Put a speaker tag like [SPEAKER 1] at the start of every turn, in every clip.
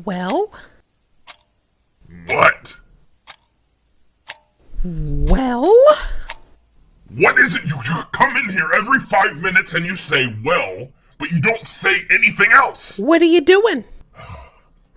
[SPEAKER 1] Well?
[SPEAKER 2] What?
[SPEAKER 1] Well?
[SPEAKER 2] What is it? You come in here every 5 minutes and you say, well, but you don't say anything else.
[SPEAKER 1] What are you doing?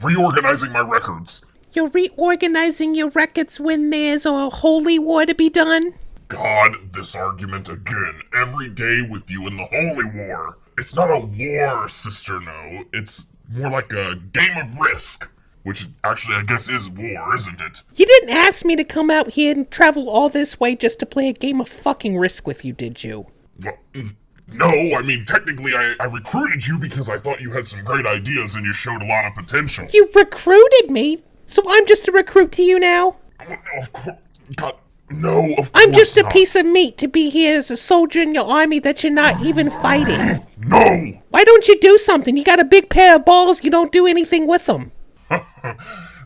[SPEAKER 2] Reorganizing my records.
[SPEAKER 1] You're reorganizing your records when there's a holy war to be done?
[SPEAKER 2] God, this argument again. Every day with you in the holy war. It's not a war, Sister No. It's more like a game of Risk. Which actually I guess is war, isn't it?
[SPEAKER 1] You didn't ask me to come out here and travel all this way just to play a game of fucking Risk with you, did you?
[SPEAKER 2] Well, no, I mean, technically I recruited you because I thought you had some great ideas and you showed a lot of potential.
[SPEAKER 1] You recruited me? So I'm just a recruit to you now?
[SPEAKER 2] Of course, God, no, of course
[SPEAKER 1] I'm just a
[SPEAKER 2] not.
[SPEAKER 1] piece of meat to be here as a soldier in your army that you're not even fighting.
[SPEAKER 2] No!
[SPEAKER 1] Why don't you do something? You got a big pair of balls, you don't do anything with them.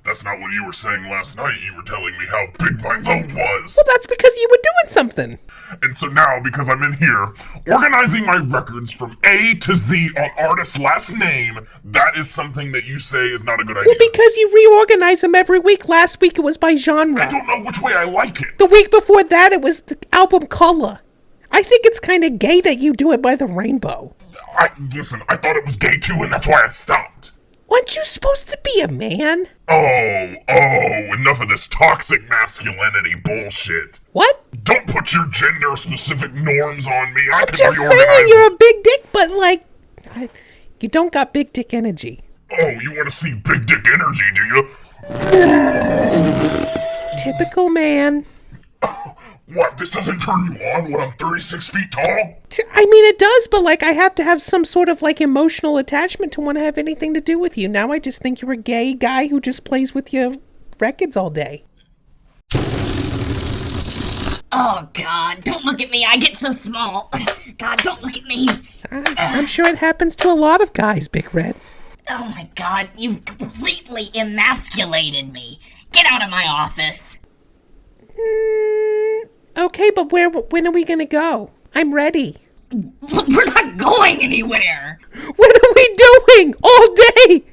[SPEAKER 2] That's not what you were saying last night. You were telling me how big my load was.
[SPEAKER 1] Well, that's because you were doing something.
[SPEAKER 2] And so now, because I'm in here, organizing my records from A to Z on artist's last name, that is something that you say is not a good idea.
[SPEAKER 1] Well, because you reorganize them every week. Last week it was by genre.
[SPEAKER 2] I don't know which way I like it.
[SPEAKER 1] The week before that it was the album color. I think it's kind of gay that you do it by the rainbow.
[SPEAKER 2] Listen, I thought it was gay too, and that's why I stopped.
[SPEAKER 1] Aren't you supposed to be a man?
[SPEAKER 2] Oh, enough of this toxic masculinity bullshit.
[SPEAKER 1] What?
[SPEAKER 2] Don't put your gender-specific norms on me. I
[SPEAKER 1] I'm
[SPEAKER 2] can
[SPEAKER 1] just
[SPEAKER 2] reorganize
[SPEAKER 1] saying you're a big dick, but like, you don't got big dick energy.
[SPEAKER 2] Oh, you want to see big dick energy, do you?
[SPEAKER 1] Typical man.
[SPEAKER 2] What, this doesn't turn you on when I'm 36 feet tall?
[SPEAKER 1] I mean, it does, but like, I have to have some sort of like emotional attachment to want to have anything to do with you. Now I just think you're a gay guy who just plays with your records all day.
[SPEAKER 3] Oh, God, don't look at me. I get so small. God, don't look at me.
[SPEAKER 1] I'm sure it happens to a lot of guys, Big Red.
[SPEAKER 3] Oh, my God, you've completely emasculated me. Get out of my office.
[SPEAKER 1] Okay, but when are we gonna go? I'm ready.
[SPEAKER 3] We're not going anywhere.
[SPEAKER 1] What are we doing all day?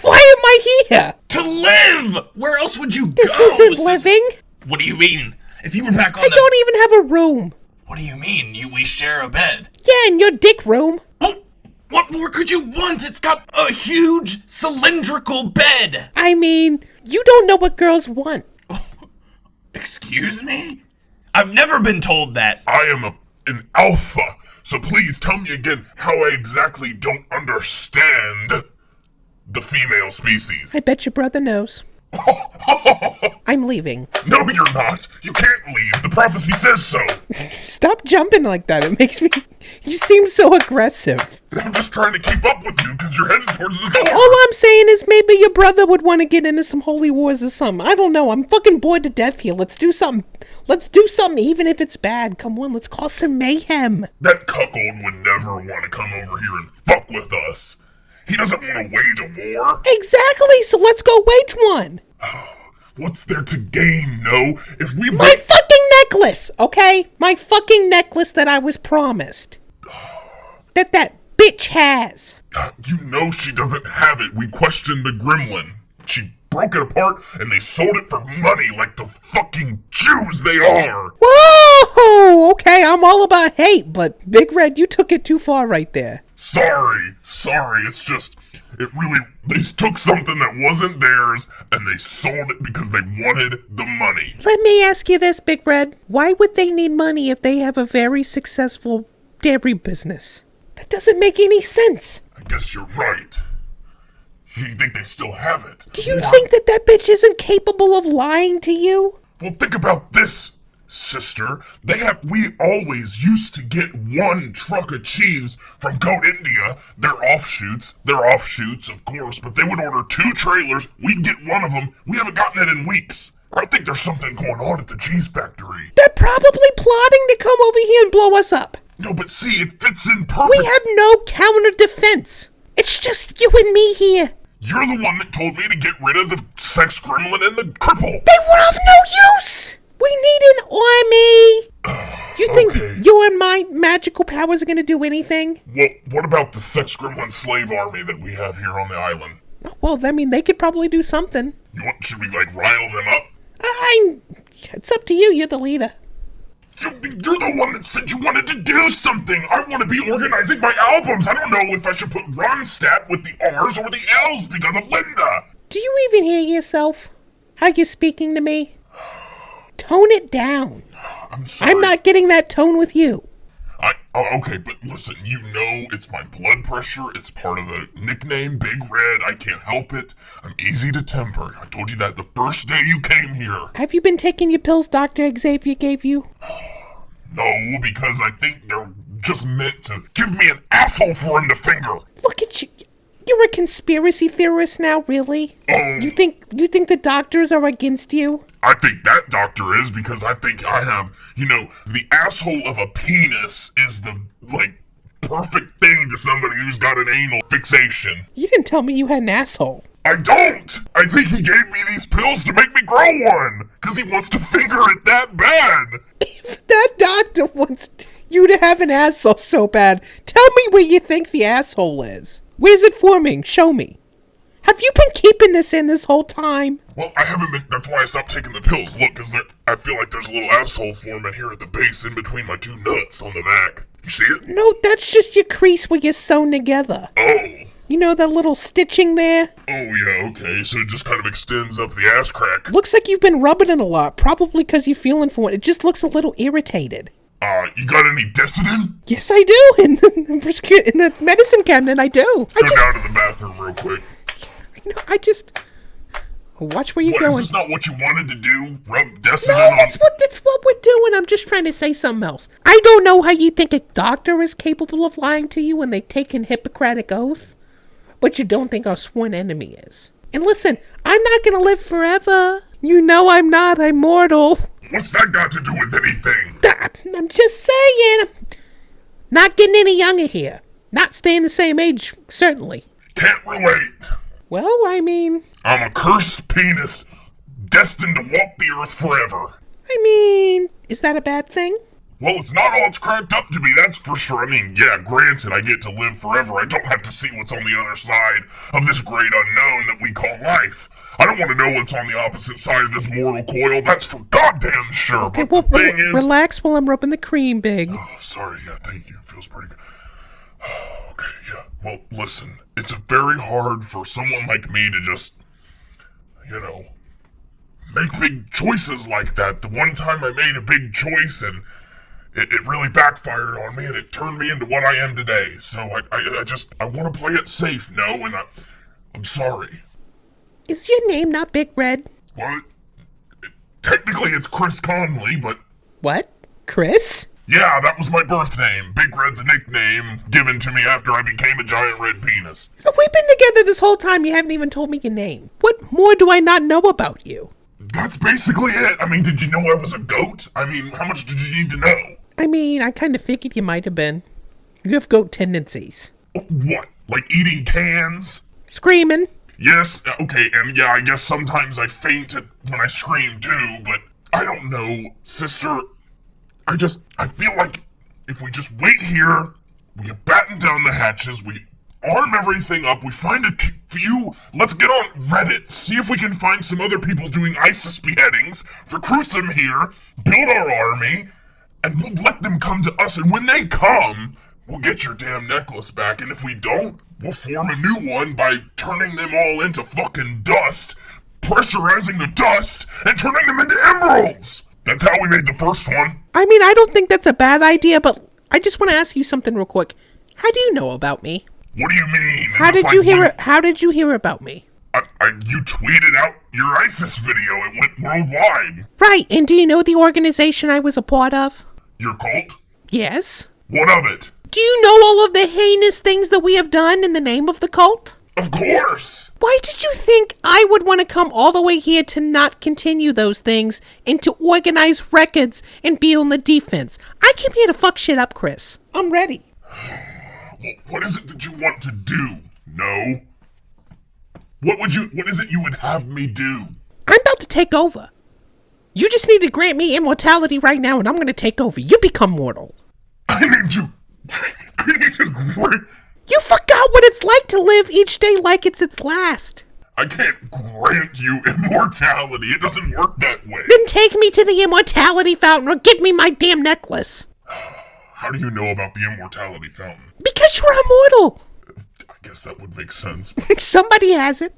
[SPEAKER 1] Why am I here?
[SPEAKER 4] To live! Where else would you go?
[SPEAKER 1] This isn't living.
[SPEAKER 4] What do you mean? If you were back on
[SPEAKER 1] I don't even have a room.
[SPEAKER 4] What do you mean? We share a bed.
[SPEAKER 1] Yeah, in your dick room.
[SPEAKER 4] Oh, what more could you want? It's got a huge cylindrical bed.
[SPEAKER 1] I mean, you don't know what girls want.
[SPEAKER 4] Excuse me? I've never been told that.
[SPEAKER 2] I am an alpha, so please tell me again how I exactly don't understand the female species.
[SPEAKER 1] I bet your brother knows. I'm leaving.
[SPEAKER 2] No, you're not. You can't leave. The prophecy says so.
[SPEAKER 1] Stop jumping like that. It makes me... You seem so aggressive.
[SPEAKER 2] I'm just trying to keep up with you because you're heading towards the door.
[SPEAKER 1] All I'm saying is maybe your brother would want to get into some holy wars or something. I don't know. I'm fucking bored to death here. Let's do something. Let's do something even if it's bad. Come on, let's cause some mayhem.
[SPEAKER 2] That cuckold would never want to come over here and fuck with us. He doesn't want to wage a war.
[SPEAKER 1] Exactly, so let's go wage one.
[SPEAKER 2] What's there to gain, no? If we
[SPEAKER 1] My fucking necklace, okay? My fucking necklace that I was promised. That bitch has.
[SPEAKER 2] You know she doesn't have it. We questioned the gremlin. She broke it apart and they sold it for money like the fucking Jews they are.
[SPEAKER 1] Whoa! Okay, I'm all about hate, but Big Red, you took it too far right there.
[SPEAKER 2] Sorry. It's just, they took something that wasn't theirs and they sold it because they wanted the money.
[SPEAKER 1] Let me ask you this, Big Red. Why would they need money if they have a very successful dairy business? That doesn't make any sense.
[SPEAKER 2] I guess you're right. You think they still have it?
[SPEAKER 1] Do you think that bitch isn't capable of lying to you?
[SPEAKER 2] Well, think about this, sister. We always used to get one truck of cheese from Goat India. They're offshoots, of course, but they would order 2 trailers. We'd get one of them. We haven't gotten it in weeks. I think there's something going on at the cheese factory.
[SPEAKER 1] They're probably plotting to come over here and blow us up.
[SPEAKER 2] No, but see, it fits in perfect.
[SPEAKER 1] We have no counter defense. It's just you and me here.
[SPEAKER 2] You're the one that told me to get rid of the sex gremlin and the cripple.
[SPEAKER 1] They were of no use. We need an army. You think your and my magical powers are going to do anything?
[SPEAKER 2] Well, what about the sex gremlin slave army that we have here on the island?
[SPEAKER 1] Well, I mean, they could probably do something.
[SPEAKER 2] Should we, rile them up?
[SPEAKER 1] It's up to you. You're the leader.
[SPEAKER 2] You're the one that said you wanted to do something. I want to be organizing my albums. I don't know if I should put Ronstadt with the R's or the L's because of Linda.
[SPEAKER 1] Do you even hear yourself? How you're speaking to me? Tone it down.
[SPEAKER 2] I'm sorry.
[SPEAKER 1] I'm not getting that tone with you.
[SPEAKER 2] Okay, but listen, it's my blood pressure. It's part of the nickname, Big Red. I can't help it. I'm easy to temper. I told you that the first day you came here.
[SPEAKER 1] Have you been taking your pills Dr. Xavier gave you?
[SPEAKER 2] No, because I think they're just meant to give me an asshole for him to finger.
[SPEAKER 1] Look at you. You're a conspiracy theorist now, really? You think the doctors are against you?
[SPEAKER 2] I think that doctor is because I think I have, the asshole of a penis is the, perfect thing to somebody who's got an anal fixation.
[SPEAKER 1] You didn't tell me you had an asshole.
[SPEAKER 2] I don't! I think he gave me these pills to make me grow one, because he wants to finger it that bad.
[SPEAKER 1] If that doctor wants you to have an asshole so bad, tell me where you think the asshole is. Where's it forming? Show me. Have you been keeping this in this whole time?
[SPEAKER 2] Well, I haven't been. That's why I stopped taking the pills. Look, because I feel like there's a little asshole forming here at the base in between my two nuts on the back. You see it?
[SPEAKER 1] No, that's just your crease where you're sewn together.
[SPEAKER 2] Oh.
[SPEAKER 1] You know that little stitching there?
[SPEAKER 2] Oh, yeah, okay. So it just kind of extends up the ass crack.
[SPEAKER 1] Looks like you've been rubbing it a lot, probably because you're feeling for it. It just looks a little irritated.
[SPEAKER 2] You got any Dissident?
[SPEAKER 1] Yes, I do. In the medicine cabinet, I do.
[SPEAKER 2] Go down to the bathroom real quick.
[SPEAKER 1] Watch where you're
[SPEAKER 2] What,
[SPEAKER 1] going.
[SPEAKER 2] is this not what you wanted to do? Rub Dissident
[SPEAKER 1] No,
[SPEAKER 2] on?
[SPEAKER 1] that's what we're doing. I'm just trying to say something else. I don't know how you think a doctor is capable of lying to you when they've taken Hippocratic oath, but you don't think our sworn enemy is. And listen, I'm not going to live forever. You know I'm not. I'm mortal.
[SPEAKER 2] What's that got to do with anything?
[SPEAKER 1] I'm just saying. Not getting any younger here. Not staying the same age, certainly.
[SPEAKER 2] Can't relate.
[SPEAKER 1] Well, I mean...
[SPEAKER 2] I'm a cursed penis, destined to walk the earth forever.
[SPEAKER 1] I mean, is that a bad thing?
[SPEAKER 2] Well, it's not all it's cracked up to be, that's for sure. I mean, yeah, granted, I get to live forever. I don't have to see what's on the other side of this great unknown that we call life. I don't want to know what's on the opposite side of this mortal coil. That's for goddamn sure.
[SPEAKER 1] Okay,
[SPEAKER 2] but the thing is...
[SPEAKER 1] relax while I'm rubbing the cream, Big.
[SPEAKER 2] Oh, sorry, yeah, thank you. Feels pretty good. Okay, yeah. Well, listen, it's very hard for someone like me to just, make big choices like that. The one time I made a big choice and it really backfired on me and it turned me into what I am today. So I want to play it safe, and I'm sorry.
[SPEAKER 1] Is your name not Big Red?
[SPEAKER 2] Well, technically it's Chris Conley, but...
[SPEAKER 1] What? Chris?
[SPEAKER 2] Yeah, that was my birth name. Big Red's a nickname given to me after I became a giant red penis.
[SPEAKER 1] So we've been together this whole time, you haven't even told me your name. What more do I not know about you?
[SPEAKER 2] That's basically it. I mean, did you know I was a goat? I mean, how much did you need to know?
[SPEAKER 1] I mean, I kind of figured you might have been. You have goat tendencies.
[SPEAKER 2] What? Like eating cans?
[SPEAKER 1] Screaming.
[SPEAKER 2] Yes, okay, and yeah, I guess sometimes I faint when I scream too, but I don't know, sister. I feel like if we just wait here, we batten down the hatches, we arm everything up, we find a few, let's get on Reddit, see if we can find some other people doing ISIS beheadings, recruit them here, build our army, and we'll let them come to us, and when they come, we'll get your damn necklace back, and if we don't, we'll form a new one by turning them all into fucking dust, pressurizing the dust, and turning them into emeralds! That's how we made the first one.
[SPEAKER 1] I mean, I don't think that's a bad idea, but I just want to ask you something real quick. How do you know about me?
[SPEAKER 2] What do you mean?
[SPEAKER 1] How did you hear about me?
[SPEAKER 2] You tweeted out your ISIS video. It went worldwide.
[SPEAKER 1] Right, and do you know the organization I was a part of?
[SPEAKER 2] Your cult?
[SPEAKER 1] Yes.
[SPEAKER 2] What of it?
[SPEAKER 1] Do you know all of the heinous things that we have done in the name of the cult?
[SPEAKER 2] Of course!
[SPEAKER 1] Why did you think I would want to come all the way here to not continue those things and to organize records and be on the defense? I came here to fuck shit up, Chris. I'm ready.
[SPEAKER 2] Well, what is it that you want to do? No? What is it you would have me do?
[SPEAKER 1] I'm about to take over. You just need to grant me immortality right now and I'm going to take over. You become mortal.
[SPEAKER 2] I need to grant...
[SPEAKER 1] You forgot what it's like to live each day like it's its last.
[SPEAKER 2] I can't grant you immortality. It doesn't work that way.
[SPEAKER 1] Then take me to the immortality fountain or give me my damn necklace.
[SPEAKER 2] How do you know about the immortality fountain?
[SPEAKER 1] Because you're immortal.
[SPEAKER 2] I guess that would make sense.
[SPEAKER 1] Somebody has it.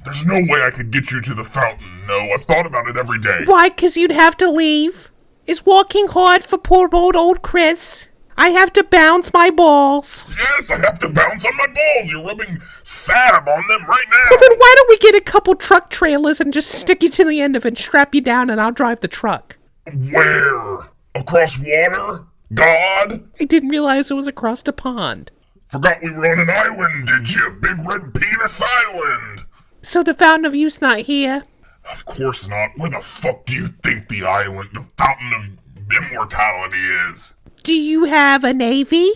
[SPEAKER 2] There's no way I could get you to the fountain. No, I've thought about it every day.
[SPEAKER 1] Why? Because you'd have to leave. Is walking hard for poor old Chris? I have to bounce my balls.
[SPEAKER 2] Yes, I have to bounce on my balls. You're rubbing salve on them right now.
[SPEAKER 1] Well, then why don't we get a couple truck trailers and just stick you to the end of it and strap you down and I'll drive the truck.
[SPEAKER 2] Where? Across water? God?
[SPEAKER 1] I didn't realize it was across the pond.
[SPEAKER 2] Forgot we were on an island, did you? Big Red Penis Island.
[SPEAKER 1] So the Fountain of Youth's not here?
[SPEAKER 2] Of course not. Where the fuck do you think the Fountain of Immortality is?
[SPEAKER 1] Do you have a navy?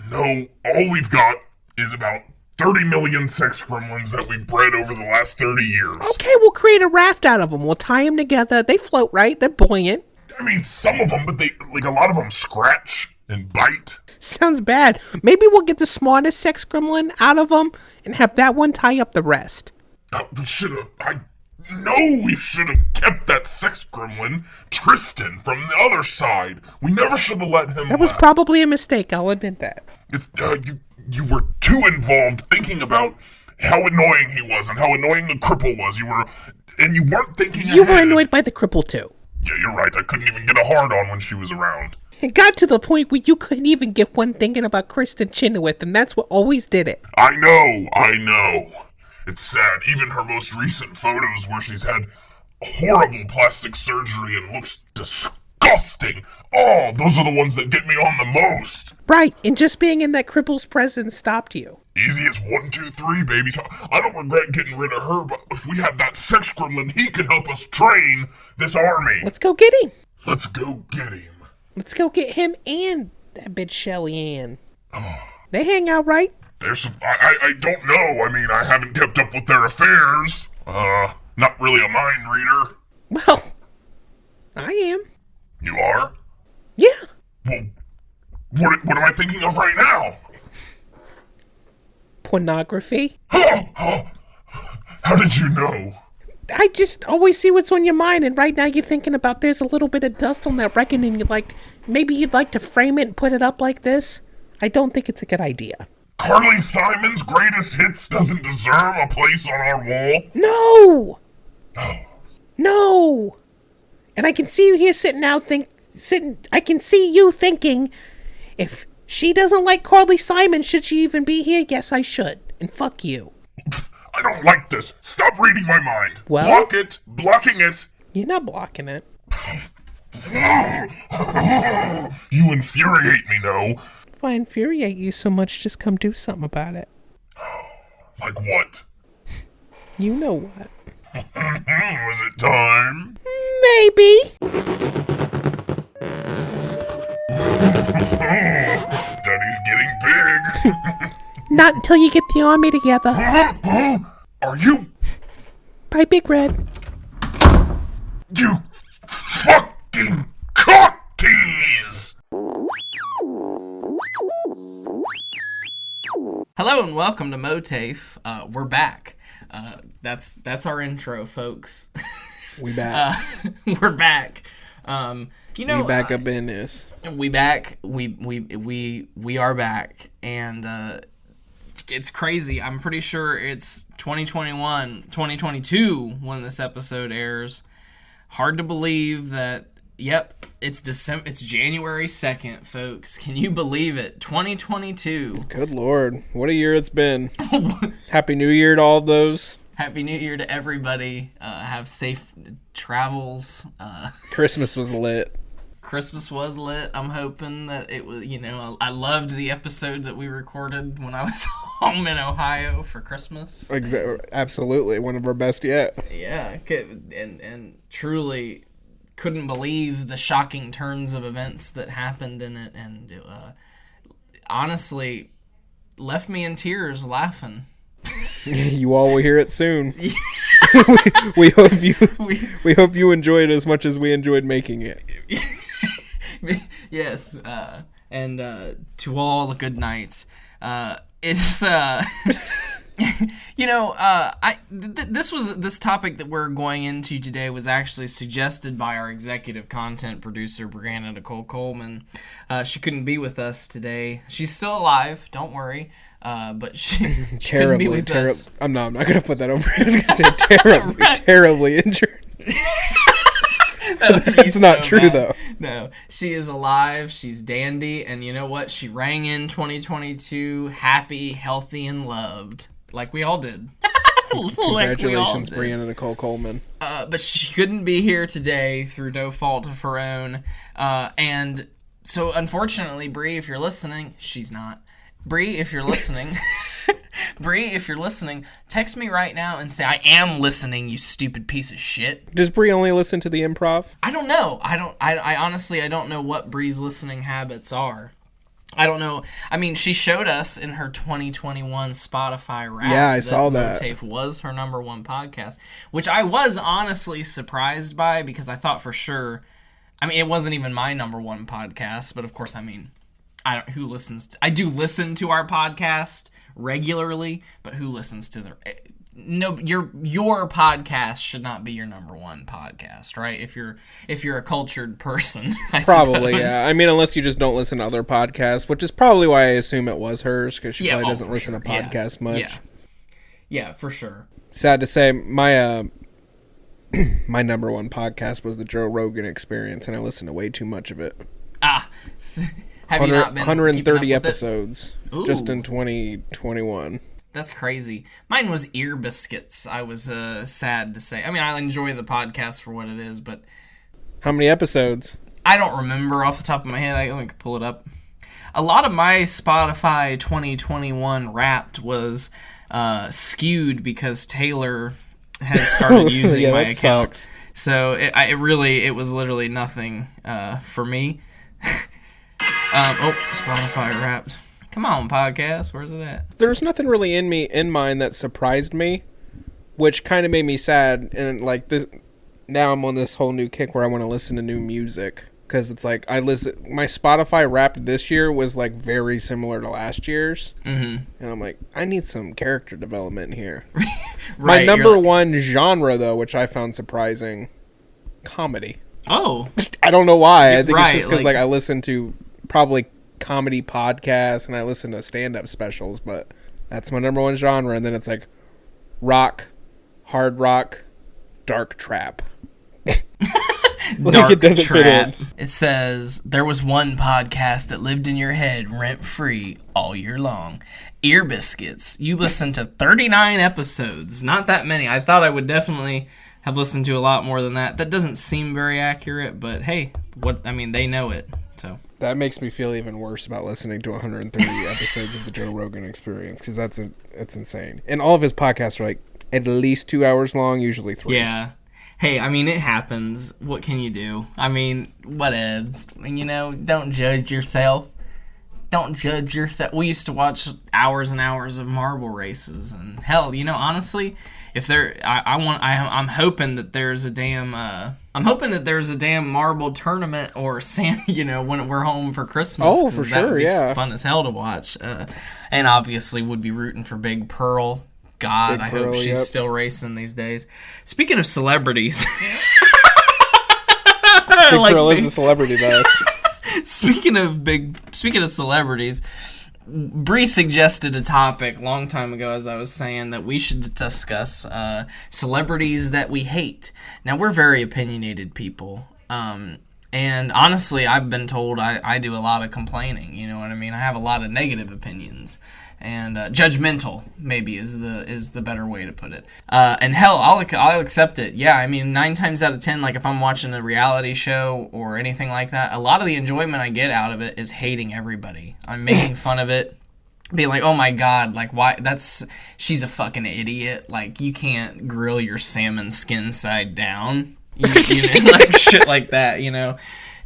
[SPEAKER 2] No, all we've got is about 30 million sex gremlins that we've bred over the last 30 years.
[SPEAKER 1] Okay, we'll create a raft out of them. We'll tie them together. They float, right? They're buoyant.
[SPEAKER 2] I mean, some of them, but a lot of them scratch and bite.
[SPEAKER 1] Sounds bad. Maybe we'll get the smartest sex gremlin out of them and have that one tie up the rest.
[SPEAKER 2] We should have kept that sex gremlin, Tristan, from the other side. We never should have let him.
[SPEAKER 1] That was probably a mistake, I'll admit that.
[SPEAKER 2] You were too involved thinking about how annoying he was and how annoying the cripple was. You weren't thinking ahead.
[SPEAKER 1] You were annoyed by the cripple too.
[SPEAKER 2] Yeah, you're right. I couldn't even get a hard on when she was around.
[SPEAKER 1] It got to the point where you couldn't even get one thinking about Kristen Chenoweth, and that's what always did it.
[SPEAKER 2] I know. It's sad. Even her most recent photos where she's had horrible plastic surgery and looks disgusting. Oh, those are the ones that get me on the most.
[SPEAKER 1] Right, and just being in that cripple's presence stopped you.
[SPEAKER 2] Easy as 1, 2, 3, baby. I don't regret getting rid of her, but if we had that sex gremlin, he could help us train this army.
[SPEAKER 1] Let's go get him.
[SPEAKER 2] Let's go get him.
[SPEAKER 1] Let's go get him and that bitch Shelly Ann. They hang out, right?
[SPEAKER 2] There's some, I don't know. I mean, I haven't kept up with their affairs. Not really a mind reader.
[SPEAKER 1] Well, I am.
[SPEAKER 2] You are?
[SPEAKER 1] Yeah.
[SPEAKER 2] Well, what am I thinking of right now?
[SPEAKER 1] Pornography.
[SPEAKER 2] How did you know?
[SPEAKER 1] I just always see what's on your mind, and right now you're thinking about there's a little bit of dust on that record, and maybe you'd like to frame it and put it up like this. I don't think it's a good idea.
[SPEAKER 2] Carly Simon's greatest hits doesn't deserve a place on our wall?
[SPEAKER 1] No! No! And I can see you here I can see you thinking, if she doesn't like Carly Simon, should she even be here? Yes, I should. And fuck you.
[SPEAKER 2] I don't like this. Stop reading my mind.
[SPEAKER 1] Well?
[SPEAKER 2] Block it. Blocking it.
[SPEAKER 1] You're not blocking it.
[SPEAKER 2] You infuriate me, no?
[SPEAKER 1] If I infuriate you so much, just come do something about it.
[SPEAKER 2] Like what?
[SPEAKER 1] You know what.
[SPEAKER 2] Was it time?
[SPEAKER 1] Maybe.
[SPEAKER 2] Daddy's getting big.
[SPEAKER 1] Not until you get the army together.
[SPEAKER 2] Are you?
[SPEAKER 1] Bye, Big Red.
[SPEAKER 2] You fucking cock tease!
[SPEAKER 5] Hello and welcome to MOATAIF. We're back. That's our intro, folks.
[SPEAKER 6] We back.
[SPEAKER 5] We're back.
[SPEAKER 6] We back up in this.
[SPEAKER 5] We back. We are back, and it's crazy. I'm pretty sure it's 2022 when this episode airs. Hard to believe that. Yep, it's January 2nd, folks. Can you believe it? 2022.
[SPEAKER 6] Good Lord, what a year it's been. Happy New Year to all those.
[SPEAKER 5] Happy New Year to everybody. Have safe travels.
[SPEAKER 6] Christmas was lit.
[SPEAKER 5] Christmas was lit. I'm hoping that it was, I loved the episode that we recorded when I was home in Ohio for Christmas.
[SPEAKER 6] Absolutely, one of our best yet.
[SPEAKER 5] Yeah, and truly couldn't believe the shocking turns of events that happened in it, and honestly left me in tears laughing.
[SPEAKER 6] You all will hear it soon. we hope you enjoyed it as much as we enjoyed making it.
[SPEAKER 5] Yes, and to all, good night. It's this topic that we're going into today was actually suggested by our executive content producer, Brianna Nicole Coleman. She couldn't be with us today. She's still alive, don't worry. But she couldn't be with us.
[SPEAKER 6] I'm not going to put that over. I was going to say terribly injured. That's not true, though.
[SPEAKER 5] No, she is alive. She's dandy. And you know what? She rang in 2022 happy, healthy, and loved. Like we all did.
[SPEAKER 6] Congratulations, Brianna Nicole Coleman.
[SPEAKER 5] But she couldn't be here today through no fault of her own. And so, unfortunately, Bree, if you're listening, she's not. Bree, if you're listening, text me right now and say, I am listening, you stupid piece of shit.
[SPEAKER 6] Does Bree only listen to the improv?
[SPEAKER 5] I don't know. I honestly, I don't know what Bree's listening habits are. I don't know. I mean, she showed us in her 2021 Spotify Wrapped.
[SPEAKER 6] Yeah, I saw that.
[SPEAKER 5] MOATAIF was her number one podcast, which I was honestly surprised by because I thought for sure, I mean, it wasn't even my number one podcast, but of course, I mean, who listens to, I do listen to our podcast regularly, but who listens to your podcast should not be your number one podcast, right? If you're a cultured person, I
[SPEAKER 6] probably
[SPEAKER 5] suppose.
[SPEAKER 6] Yeah. I mean, unless you just don't listen to other podcasts, which is probably why I assume it was hers, because she probably doesn't listen to podcasts much.
[SPEAKER 5] Yeah, for sure.
[SPEAKER 6] Sad to say, my my number one podcast was the Joe Rogan Experience, and I listened to way too much of it.
[SPEAKER 5] Have you not been
[SPEAKER 6] 130 episodes just in 2021.
[SPEAKER 5] That's crazy. Mine was Ear Biscuits. I was sad to say. I mean, I enjoy the podcast for what it is, but
[SPEAKER 6] how many episodes?
[SPEAKER 5] I don't remember off the top of my head. I can pull it up. A lot of my Spotify 2021 Wrapped was skewed because Taylor has started using my account.
[SPEAKER 6] Sucks.
[SPEAKER 5] So it was literally nothing for me. Spotify Wrapped. Come on, podcast. Where's it at?
[SPEAKER 6] There's nothing really in mine that surprised me, which kind of made me sad. And like this, now I'm on this whole new kick where I want to listen to new music because it's like my Spotify Wrapped this year was like very similar to last year's, and I'm like, I need some character development here. My number one genre, though, which I found surprising, comedy.
[SPEAKER 5] Oh,
[SPEAKER 6] I don't know why. I think it's just because like I listen to probably comedy podcasts and I listen to stand-up specials, but that's my number one genre. And then it's like rock, hard rock, dark trap.
[SPEAKER 5] Dark
[SPEAKER 6] it doesn't
[SPEAKER 5] trap.
[SPEAKER 6] fit in.
[SPEAKER 5] It says there was one podcast that lived in your head rent-free all year long. Ear Biscuits. You listened to 39 episodes. Not that many. I thought I would definitely have listened to a lot more than that. That doesn't seem very accurate, but hey, they know it. So
[SPEAKER 6] that makes me feel even worse about listening to 130 episodes of the Joe Rogan Experience because that's insane. And all of his podcasts are like at least 2 hours long, usually 3.
[SPEAKER 5] Yeah. Hey, I mean, it happens. What can you do? I mean, whatevs. Don't judge yourself. Don't judge yourself. We used to watch hours and hours of marble races, and hell, honestly, if I'm hoping that there's a damn marble tournament or when we're home for Christmas.
[SPEAKER 6] Oh, for sure,
[SPEAKER 5] that would be
[SPEAKER 6] yeah.
[SPEAKER 5] fun as hell to watch. And obviously, would be rooting for Big Pearl. God, I hope she's still racing these days. Speaking of celebrities,
[SPEAKER 6] Big Pearl is a celebrity, though.
[SPEAKER 5] Speaking of celebrities, Bree suggested a topic a long time ago, as I was saying, that we should discuss celebrities that we hate. Now, we're very opinionated people, and honestly, I've been told I do a lot of complaining. You know what I mean? I have a lot of negative opinions. And judgmental, maybe, is the better way to put it. And hell, I'll accept it. Yeah, I mean, 9 times out of 10, like if I'm watching a reality show or anything like that, a lot of the enjoyment I get out of it is hating everybody. I'm making fun of it, being like, oh my god, like why? She's a fucking idiot. Like you can't grill your salmon skin side down. Like shit like that.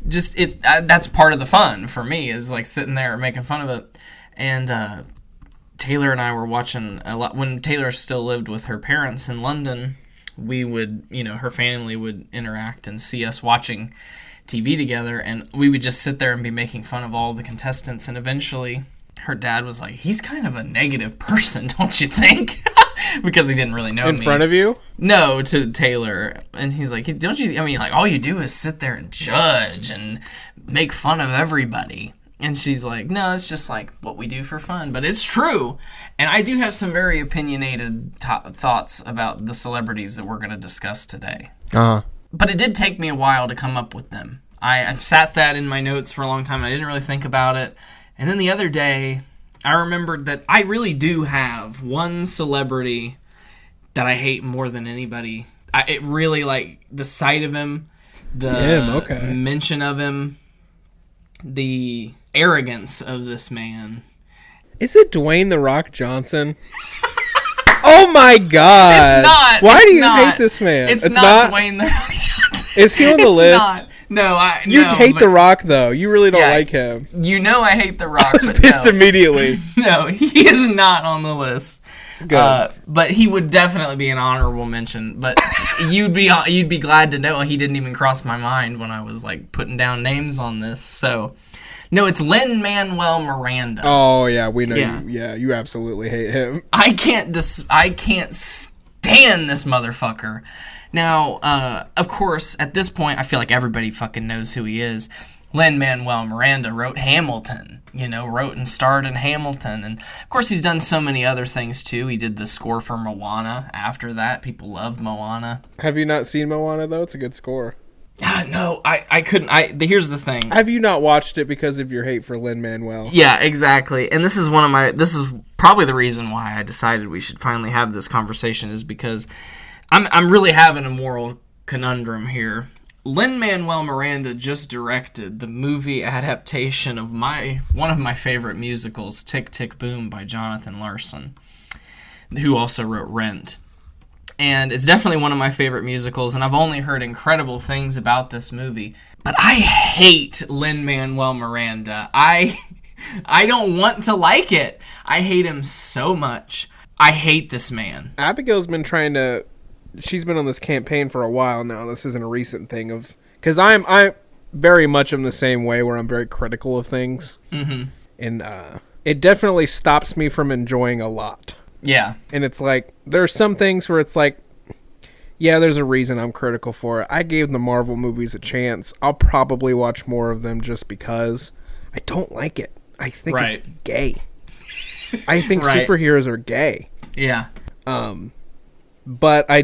[SPEAKER 5] Just that's part of the fun for me is like sitting there making fun of it. And Taylor and I were watching a lot when Taylor still lived with her parents in London. We would, her family would interact and see us watching TV together, and we would just sit there and be making fun of all the contestants. And eventually, her dad was like, he's kind of a negative person, don't you think? Because he didn't really know me.
[SPEAKER 6] In front of you?
[SPEAKER 5] No, to Taylor. And he's like, don't you, I mean, like, all you do is sit there and judge and make fun of everybody. And she's like, no, it's just like what we do for fun. But it's true. And I do have some very opinionated thoughts about the celebrities that we're going to discuss today.
[SPEAKER 6] Uh-huh.
[SPEAKER 5] But it did take me a while to come up with them. I sat that in my notes for a long time. I didn't really think about it. And then the other day, I remembered that I really do have one celebrity that I hate more than anybody. It really, like, the sight of him, the mention of him, the arrogance of this man.
[SPEAKER 6] Is it Dwayne "The Rock" Johnson? Oh my God!
[SPEAKER 5] It's not.
[SPEAKER 6] Why do you
[SPEAKER 5] not.
[SPEAKER 6] hate this man?
[SPEAKER 5] It's not Dwayne "The Rock" Johnson.
[SPEAKER 6] Is he on the list?
[SPEAKER 5] Not. No,
[SPEAKER 6] you hate The Rock though. You really don't like him.
[SPEAKER 5] You know I hate The Rock.
[SPEAKER 6] I was pissed immediately.
[SPEAKER 5] No, he is not on the list. Good. But he would definitely be an honorable mention. But you'd be glad to know he didn't even cross my mind when I was like putting down names on this. So, no, it's Lin-Manuel Miranda.
[SPEAKER 6] Oh yeah, we know. Yeah. You absolutely hate him.
[SPEAKER 5] I can't stand this motherfucker. Now, of course, at this point, I feel like everybody fucking knows who he is. Lin-Manuel Miranda wrote Hamilton, wrote and starred in Hamilton. And, of course, he's done so many other things, too. He did the score for Moana after that. People loved Moana.
[SPEAKER 6] Have you not seen Moana, though? It's a good score.
[SPEAKER 5] No, I couldn't. Here's the thing.
[SPEAKER 6] Have you not watched it because of your hate for Lin-Manuel?
[SPEAKER 5] Yeah, exactly. And this is probably the reason why I decided we should finally have this conversation, is because I'm really having a moral conundrum here. Lin-Manuel Miranda just directed the movie adaptation of one of my favorite musicals, Tick, Tick, Boom by Jonathan Larson, who also wrote Rent. And it's definitely one of my favorite musicals, and I've only heard incredible things about this movie. But I hate Lin-Manuel Miranda. I don't want to like it. I hate him so much. I hate this man.
[SPEAKER 6] Abigail's been she's been on this campaign for a while now. This isn't a recent thing because I'm very much in the same way where I'm very critical of things. Mm-hmm. And it definitely stops me from enjoying a lot.
[SPEAKER 5] Yeah.
[SPEAKER 6] And it's like, there's some things where it's like, yeah, there's a reason I'm critical for it. I gave the Marvel movies a chance. I'll probably watch more of them just because I don't like it. I think it's gay. I think superheroes are gay.
[SPEAKER 5] Yeah.
[SPEAKER 6] But I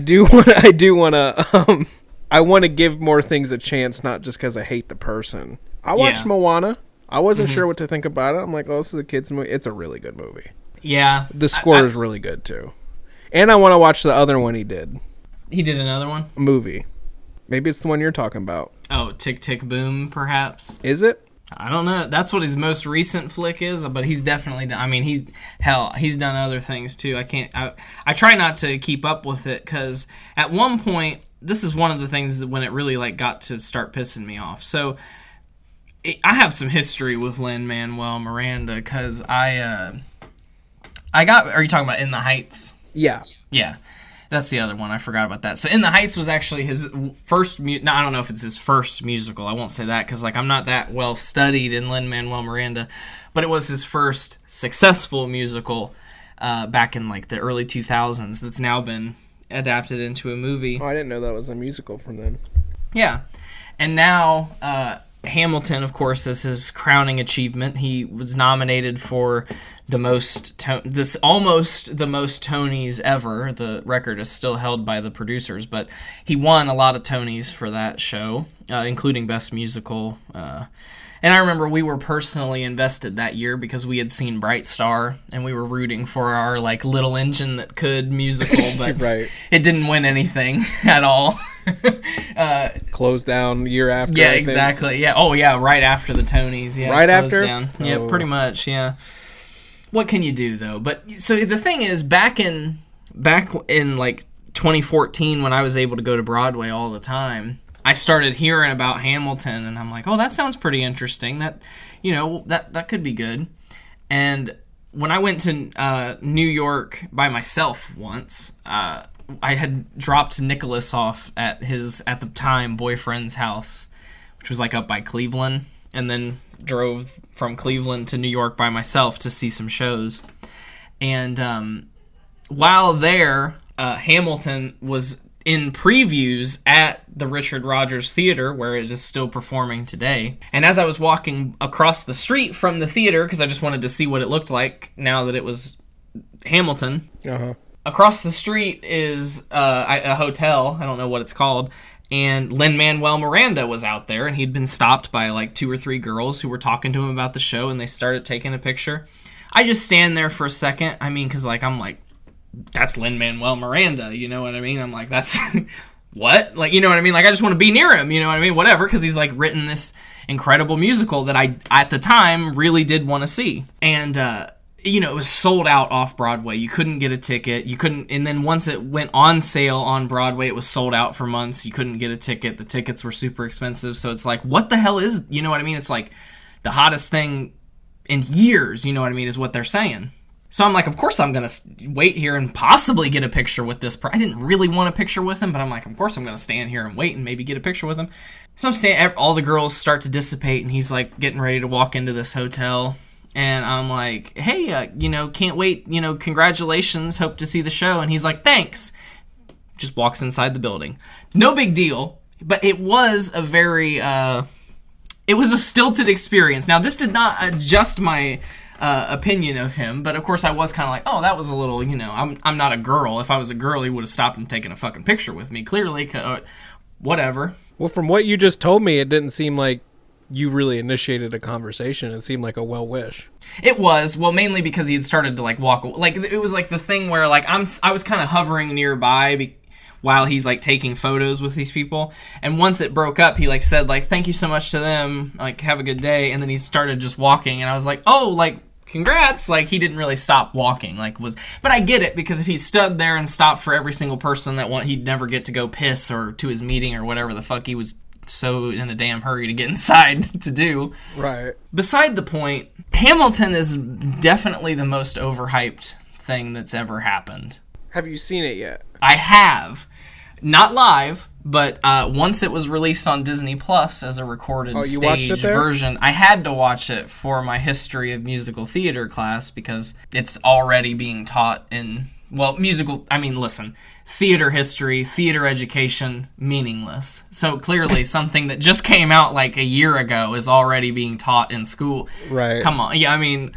[SPEAKER 6] want to give more things a chance, not just because I hate the person. I watched Moana. I wasn't sure what to think about it. I'm like, oh, this is a kid's movie. It's a really good movie.
[SPEAKER 5] Yeah.
[SPEAKER 6] The score is really good, too. And I want to watch the other one he did.
[SPEAKER 5] He did another one?
[SPEAKER 6] A movie. Maybe it's the one you're talking about.
[SPEAKER 5] Oh, Tick, Tick, Boom, perhaps?
[SPEAKER 6] Is it?
[SPEAKER 5] I don't know. That's what his most recent flick is, but he's definitely done. I mean, he's done other things too. I try not to keep up with it because at one point, this is one of the things when it really like got to start pissing me off. So I have some history with Lin-Manuel Miranda because are you talking about In the Heights?
[SPEAKER 6] Yeah.
[SPEAKER 5] Yeah. That's the other one. I forgot about that. So In the Heights was actually his first... I don't know if it's his first musical. I won't say that because I'm not that well studied in Lin-Manuel Miranda. But it was his first successful musical back in the early 2000s that's now been adapted into a movie.
[SPEAKER 6] Oh, I didn't know that was a musical from then.
[SPEAKER 5] Yeah. And now Hamilton, of course, is his crowning achievement. He was nominated for almost the most Tonys ever. The record is still held by the producers, but he won a lot of Tonys for that show, including Best Musical. And I remember we were personally invested that year because we had seen Bright Star, and we were rooting for our little engine that could musical, but It didn't win anything at all.
[SPEAKER 6] Closed down year after.
[SPEAKER 5] Yeah, exactly. Yeah. Oh, yeah. Right after the Tonys. Yeah.
[SPEAKER 6] Right after.
[SPEAKER 5] Down. Yeah, pretty much. Yeah. What can you do though? But so the thing is, back in 2014, when I was able to go to Broadway all the time, I started hearing about Hamilton, and I'm like, oh, that sounds pretty interesting. That that could be good. And when I went to New York by myself once, I had dropped Nicholas off at the time boyfriend's house, which was up by Cleveland, and then drove from Cleveland to New York by myself to see some shows. And while there, Hamilton was in previews at the Richard Rodgers Theater, where it is still performing today. And as I was walking across the street from the theater, because I just wanted to see what it looked like now that it was Hamilton, across the street is a hotel, I don't know what it's called, and Lin-Manuel Miranda was out there, and he'd been stopped by like 2 or 3 girls who were talking to him about the show, and they started taking a picture. I just stand there for a second, I mean, because I'm like, that's Lin-Manuel Miranda, you know what I mean? I'm like, that's... what? Like, you know what I mean? Like, I just want to be near him, you know what I mean? Whatever, because he's, like, written this incredible musical that I, at the time, really did want to see. And, you know, it was sold out off-Broadway. You couldn't get a ticket. You couldn't... And then once it went on sale on Broadway, it was sold out for months. You couldn't get a ticket. The tickets were super expensive. So it's like, what the hell is... You know what I mean? It's like the hottest thing in years, you know what I mean, is what they're saying. So I'm like, of course I'm going to wait here and possibly get a picture with this. I didn't really want a picture with him, but I'm like, of course I'm going to stand here and wait and maybe get a picture with him. So I'm standing, all the girls start to dissipate, and he's like getting ready to walk into this hotel. And I'm like, hey, you know, can't wait, you know, congratulations, hope to see the show. And he's like, thanks. Just walks inside the building. No big deal, but it was a very, it was a stilted experience. Now, this did not adjust my... opinion of him, but of course I was kind of like, oh, that was a little, you know, I'm not a girl. If I was a girl, he would have stopped and taken a fucking picture with me, clearly, whatever.
[SPEAKER 6] Well, from what you just told me, it didn't seem like you really initiated a conversation. It seemed like a well wish.
[SPEAKER 5] It was, well, mainly because he had started to, like, walk, like, it was like the thing where, like, I was kind of hovering nearby while he's, like, taking photos with these people, and once it broke up, he, like, said, like, thank you so much to them, like, have a good day, and then he started just walking, and I was like, oh, like, congrats, like, he didn't really stop walking, like, but I get it, because if he stood there and stopped for every single person he'd never get to go piss or to his meeting or whatever the fuck he was so in a damn hurry to get inside to do.
[SPEAKER 6] Right.
[SPEAKER 5] Beside the point, Hamilton is definitely the most overhyped thing that's ever happened.
[SPEAKER 6] Have you seen it yet?
[SPEAKER 5] I have. Not live, but once it was released on Disney Plus as a recorded stage version, I had to watch it for my history of musical theater class because it's already being taught in, well, theater history, theater education, meaningless. So clearly something that just came out like a year ago is already being taught in school.
[SPEAKER 6] Right.
[SPEAKER 5] Come on. Yeah, I mean,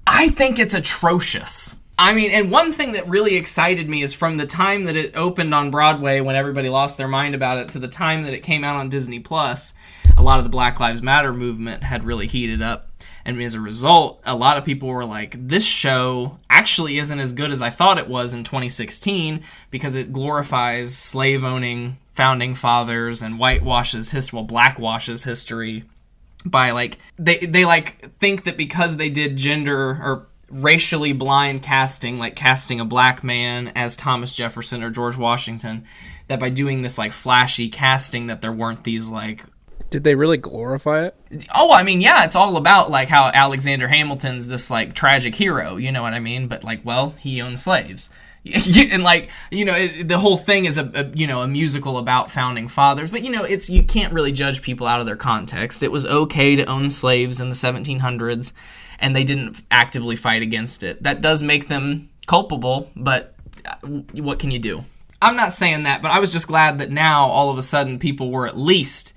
[SPEAKER 5] I think it's atrocious. I mean, and one thing that really excited me is from the time that it opened on Broadway when everybody lost their mind about it to the time that it came out on Disney Plus, a lot of the Black Lives Matter movement had really heated up. And as a result, a lot of people were like, this show actually isn't as good as I thought it was in 2016 because it glorifies slave-owning founding fathers and blackwashes history by, like, they like, think that because they did gender or racially blind casting, like casting a black man as Thomas Jefferson or George Washington, that by doing this, like, flashy casting that there weren't these, like...
[SPEAKER 6] Did they really glorify it?
[SPEAKER 5] Oh, I mean, yeah, it's all about, like, how Alexander Hamilton's this, like, tragic hero, you know what I mean? But, like, well, he owned slaves. And, like, you know, the whole thing is a musical about founding fathers. But, you know, you can't really judge people out of their context. It was okay to own slaves in the 1700s, and they didn't actively fight against it. That does make them culpable, but what can you do? I'm not saying that, but I was just glad that now, all of a sudden, people were at least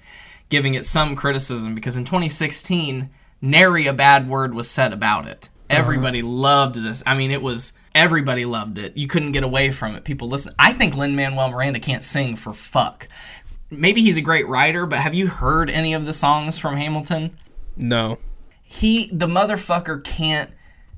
[SPEAKER 5] giving it some criticism, because in 2016, nary a bad word was said about it. Everybody loved this. I mean, everybody loved it. You couldn't get away from it. People listen. I think Lin-Manuel Miranda can't sing for fuck. Maybe he's a great writer, but have you heard any of the songs from Hamilton?
[SPEAKER 6] No.
[SPEAKER 5] The motherfucker can't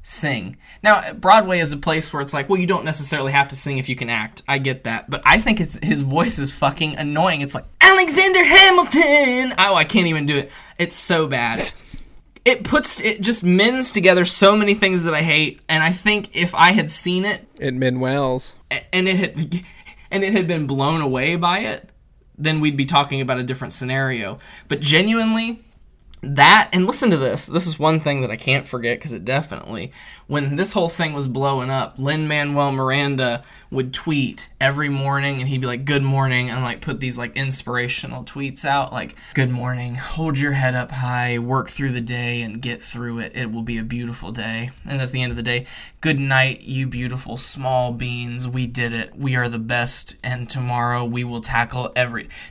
[SPEAKER 5] sing. Now, Broadway is a place where it's like, well, you don't necessarily have to sing if you can act. I get that. But I think his voice is fucking annoying. It's like, Alexander Hamilton! Oh, I can't even do it. It's so bad. It just mends together so many things that I hate, and I think if I had seen it...
[SPEAKER 6] It Manuel's.
[SPEAKER 5] And it had been blown away by it, then we'd be talking about a different scenario. But genuinely... and listen to this. This is one thing that I can't forget, because it definitely... when this whole thing was blowing up, Lin-Manuel Miranda would tweet every morning, and he'd be like, good morning, and like put these like inspirational tweets out, like, good morning, hold your head up high, work through the day and get through it. It will be a beautiful day. And at the end of the day, good night, you beautiful small beings. We did it. We are the best, and tomorrow we will tackle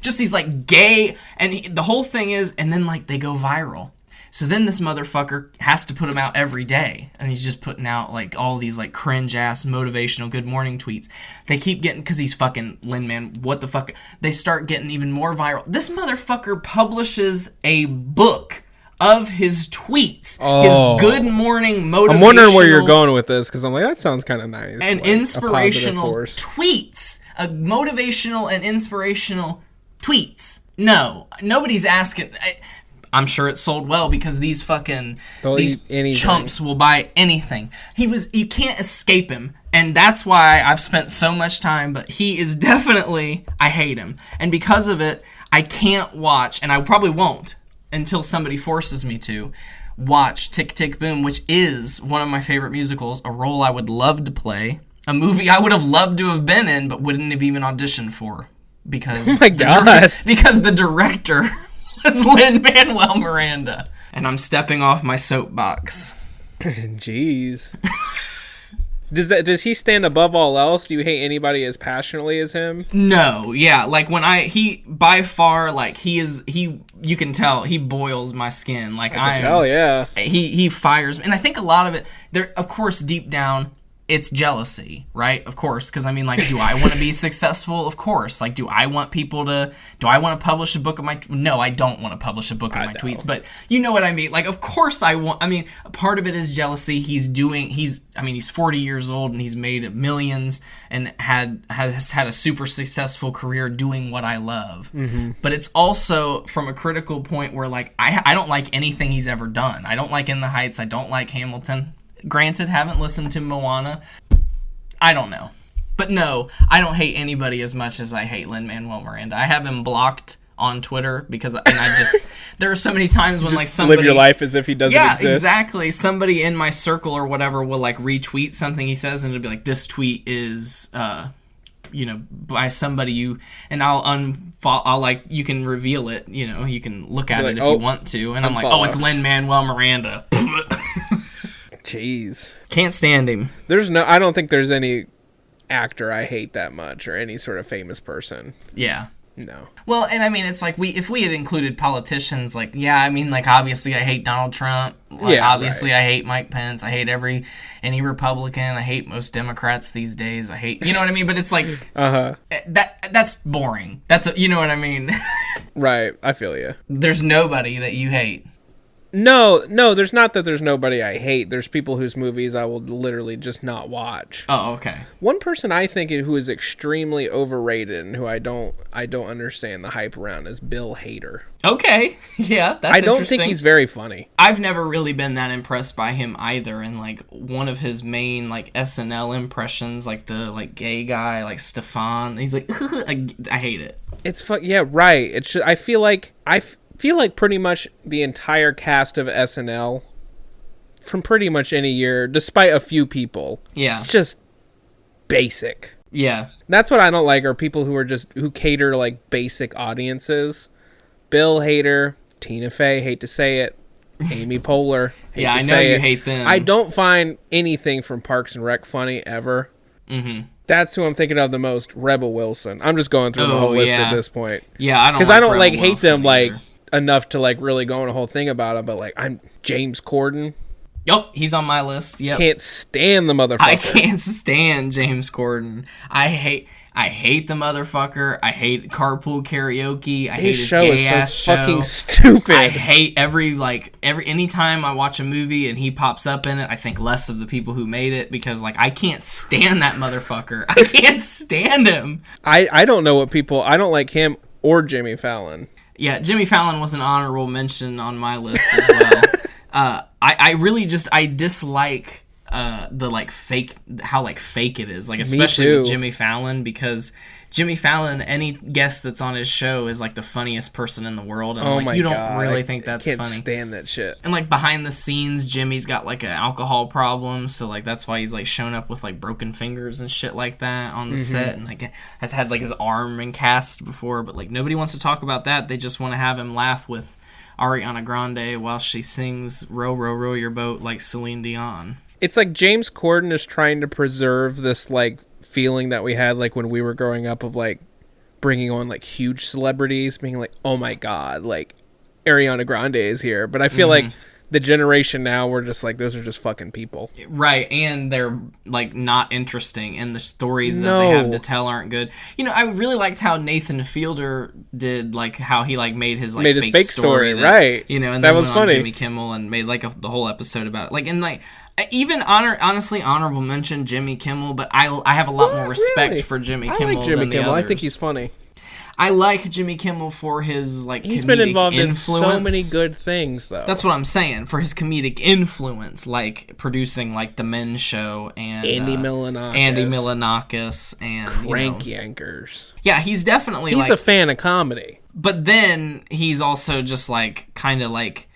[SPEAKER 5] just these like gay, and the whole thing is, and then like they go viral. So then this motherfucker has to put them out every day, and he's just putting out like all these like cringe-ass motivational good morning tweets. They keep getting, because he's fucking Lin-Man, what the fuck? They start getting even more viral. This motherfucker publishes a book of his tweets, his good morning motivational.
[SPEAKER 6] I'm wondering where you're going with this, because I'm like, that sounds kind of nice.
[SPEAKER 5] And
[SPEAKER 6] like,
[SPEAKER 5] inspirational tweets. Motivational and inspirational tweets. No, nobody's asking. I'm sure it sold well because these chumps will buy anything. You can't escape him, and that's why I've spent so much time, but he is definitely, I hate him. And because of it, I can't watch, and I probably won't until somebody forces me to, watch Tick, Tick, Boom, which is one of my favorite musicals, a role I would love to play, a movie I would have loved to have been in, but wouldn't have even auditioned for. Because
[SPEAKER 6] oh my God.
[SPEAKER 5] Because the director was Lin-Manuel Miranda. And I'm stepping off my soapbox.
[SPEAKER 6] Jeez. Does he stand above all else? Do you hate anybody as passionately as him?
[SPEAKER 5] No, yeah. Like he by far, like you can tell he boils my skin. Like I can
[SPEAKER 6] tell, yeah.
[SPEAKER 5] He fires me. And I think a lot of it, there, of course, deep down, it's jealousy, right? Of course, because I mean, like, do I want to be successful? Of course. Like, do I want to publish a book of my? No, I don't want to publish a book of my tweets. But you know what I mean? Like, of course I want. I mean, part of it is jealousy. He's 40 years old and he's made millions and has had a super successful career doing what I love. Mm-hmm. But it's also from a critical point where, like, I don't like anything he's ever done. I don't like In the Heights. I don't like Hamilton. Granted, haven't listened to Moana. I don't know. But no, I don't hate anybody as much as I hate Lin-Manuel Miranda. I have him blocked on Twitter because there are so many times when
[SPEAKER 6] just
[SPEAKER 5] like somebody
[SPEAKER 6] live your life as if he doesn't exist. Yeah,
[SPEAKER 5] exactly. Somebody in my circle or whatever will like retweet something he says and it'll be like, this tweet is by somebody I'll like, you can reveal it, you can look at it if you want to, and I'm like, oh, it's Lin-Manuel Miranda.
[SPEAKER 6] Jeez.
[SPEAKER 5] Can't stand him.
[SPEAKER 6] I don't think there's any actor I hate that much or any sort of famous person.
[SPEAKER 5] Yeah.
[SPEAKER 6] No.
[SPEAKER 5] Well, and I mean, it's like if we had included politicians, like, yeah, I mean, like, obviously I hate Donald Trump. Like, yeah, obviously right. I hate Mike Pence. I hate any Republican. I hate most Democrats these days. I hate, you know what I mean? But it's like, that's boring. You know what I mean?
[SPEAKER 6] Right. I feel you.
[SPEAKER 5] There's nobody that you hate.
[SPEAKER 6] No, there's not that there's nobody I hate. There's people whose movies I will literally just not watch.
[SPEAKER 5] Oh, okay.
[SPEAKER 6] One person I think who is extremely overrated and who I don't understand the hype around is Bill Hader.
[SPEAKER 5] Okay. Yeah, that's
[SPEAKER 6] I don't think he's very funny.
[SPEAKER 5] I've never really been that impressed by him either. And like one of his main like SNL impressions, like the like gay guy, like Stefan, he's like, I hate it. It's
[SPEAKER 6] yeah, right. I feel like pretty much the entire cast of SNL from pretty much any year, despite a few people, just basic.
[SPEAKER 5] Yeah.
[SPEAKER 6] That's what I don't like, are people who cater like basic audiences. Bill Hader, Tina Fey, hate to say it, Amy Poehler, hate
[SPEAKER 5] I
[SPEAKER 6] to
[SPEAKER 5] know
[SPEAKER 6] say
[SPEAKER 5] you
[SPEAKER 6] it.
[SPEAKER 5] hate them.
[SPEAKER 6] I don't find anything from Parks and Rec funny ever.
[SPEAKER 5] Mm-hmm.
[SPEAKER 6] That's who I'm thinking of the most. Rebel Wilson. I'm just going through the whole list at this point.
[SPEAKER 5] Yeah, I don't.
[SPEAKER 6] Because I don't like hate them either. Like enough to like really go on a whole thing about it, but like I'm James Corden.
[SPEAKER 5] Yep, he's on my list. Yep.
[SPEAKER 6] Can't stand the motherfucker.
[SPEAKER 5] I can't stand James Corden. I hate the motherfucker. I hate Carpool Karaoke. I hate his gay ass show.
[SPEAKER 6] Fucking stupid.
[SPEAKER 5] I hate anytime I watch a movie and he pops up in it, I think less of the people who made it because like I can't stand that motherfucker. I can't stand him.
[SPEAKER 6] I don't know I don't like him or Jimmy Fallon.
[SPEAKER 5] Yeah, Jimmy Fallon was an honorable mention on my list as well. I really I dislike the like fake, how like fake it is, like especially with Jimmy Fallon, because Jimmy Fallon, any guest that's on his show is like the funniest person in the world, and like you don't really think that's funny. I can't
[SPEAKER 6] stand that shit.
[SPEAKER 5] And like behind the scenes, Jimmy's got like an alcohol problem, so like that's why he's like shown up with like broken fingers and shit like that on the set, and like has had like his arm in cast before, but like nobody wants to talk about that. They just want to have him laugh with Ariana Grande while she sings "Row, Row, Row Your Boat" like Celine Dion.
[SPEAKER 6] It's like James Corden is trying to preserve this like feeling that we had like when we were growing up of like bringing on like huge celebrities, being like, oh my god, like Ariana Grande is here. But I feel like the generation now, we're just like, those are just fucking people,
[SPEAKER 5] right? And they're like not interesting, and the stories that they have to tell aren't good. You know, I really liked how Nathan Fielder did, like how he like made his fake story that, right? You know, and that was funny. On Jimmy Kimmel and made like the whole episode about it. Like, and like even honestly honorable mention Jimmy Kimmel, but I have a lot more respect for Jimmy Kimmel.
[SPEAKER 6] I like Jimmy
[SPEAKER 5] than
[SPEAKER 6] Kimmel.
[SPEAKER 5] The others.
[SPEAKER 6] I think he's funny.
[SPEAKER 5] I like Jimmy Kimmel for his like
[SPEAKER 6] he's been involved
[SPEAKER 5] influence.
[SPEAKER 6] In so many good things though.
[SPEAKER 5] That's what I'm saying, for his comedic influence, like producing like the Men's Show and Andy Milonakis and
[SPEAKER 6] Crank Yankers.
[SPEAKER 5] Yeah, he's definitely
[SPEAKER 6] he's a fan of comedy.
[SPEAKER 5] But then he's also just like kind of like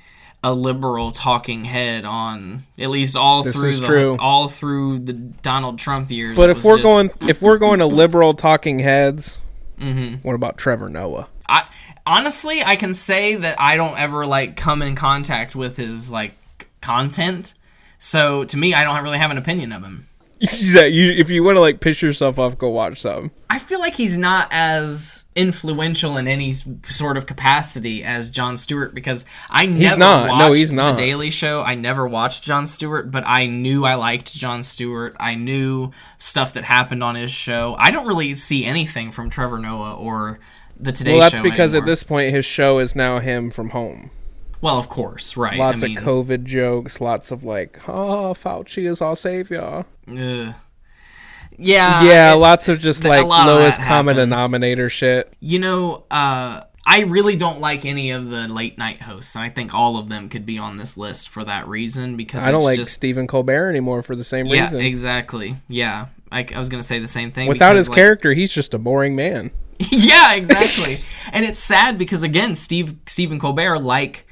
[SPEAKER 5] a liberal talking head on at least all through the Donald Trump years.
[SPEAKER 6] But if we're going to liberal talking heads. What about Trevor Noah?
[SPEAKER 5] Honestly, I can say that I don't ever like come in contact with his like content, so to me, I don't really have an opinion of him.
[SPEAKER 6] If you want to like piss yourself off, go watch some.
[SPEAKER 5] I feel like he's not as influential in any sort of capacity as Jon Stewart, because he's not. The Daily Show. I never watched Jon Stewart, but I knew I liked Jon Stewart. I knew stuff that happened on his show. I don't really see anything from Trevor Noah or the Today Show.
[SPEAKER 6] Well, that's because anymore. At this point, his show is now him from home.
[SPEAKER 5] Well, of course, right.
[SPEAKER 6] Lots of COVID jokes, lots of like, oh, Fauci is our savior. Yeah, lots of just like lowest common denominator shit.
[SPEAKER 5] You know, I really don't like any of the late night hosts, and I think all of them could be on this list for that reason, because
[SPEAKER 6] I don't like Stephen Colbert anymore for the same reason.
[SPEAKER 5] Yeah, exactly. Yeah, I was going to say the same thing.
[SPEAKER 6] Without his character, he's just a boring man.
[SPEAKER 5] Yeah, exactly. And it's sad because, again, Stephen Colbert, like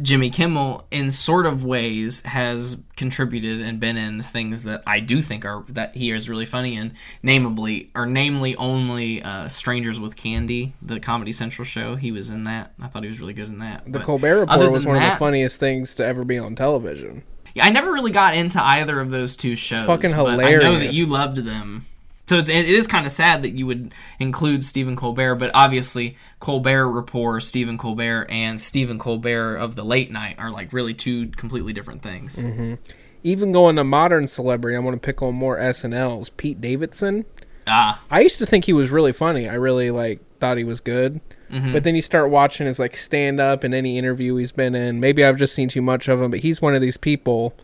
[SPEAKER 5] Jimmy Kimmel, in sort of ways has contributed and been in things that I do think that he is really funny in, namely only Strangers with Candy, the Comedy Central show. He was in that. I thought he was really good in that.
[SPEAKER 6] The Colbert Report was one of the funniest things to ever be on television.
[SPEAKER 5] Yeah, I never really got into either of those two shows.
[SPEAKER 6] Fucking hilarious.
[SPEAKER 5] I know that you loved them. So it is kind of sad that you would include Stephen Colbert, but obviously Colbert Report, Stephen Colbert, and Stephen Colbert of the late night are like really two completely different things.
[SPEAKER 6] Mm-hmm. Even going to modern celebrity, I'm going to pick on more SNLs. Pete Davidson. I used to think he was really funny. I really thought he was good. Mm-hmm. But then you start watching his like stand up and any interview he's been in. Maybe I've just seen too much of him, but he's one of these people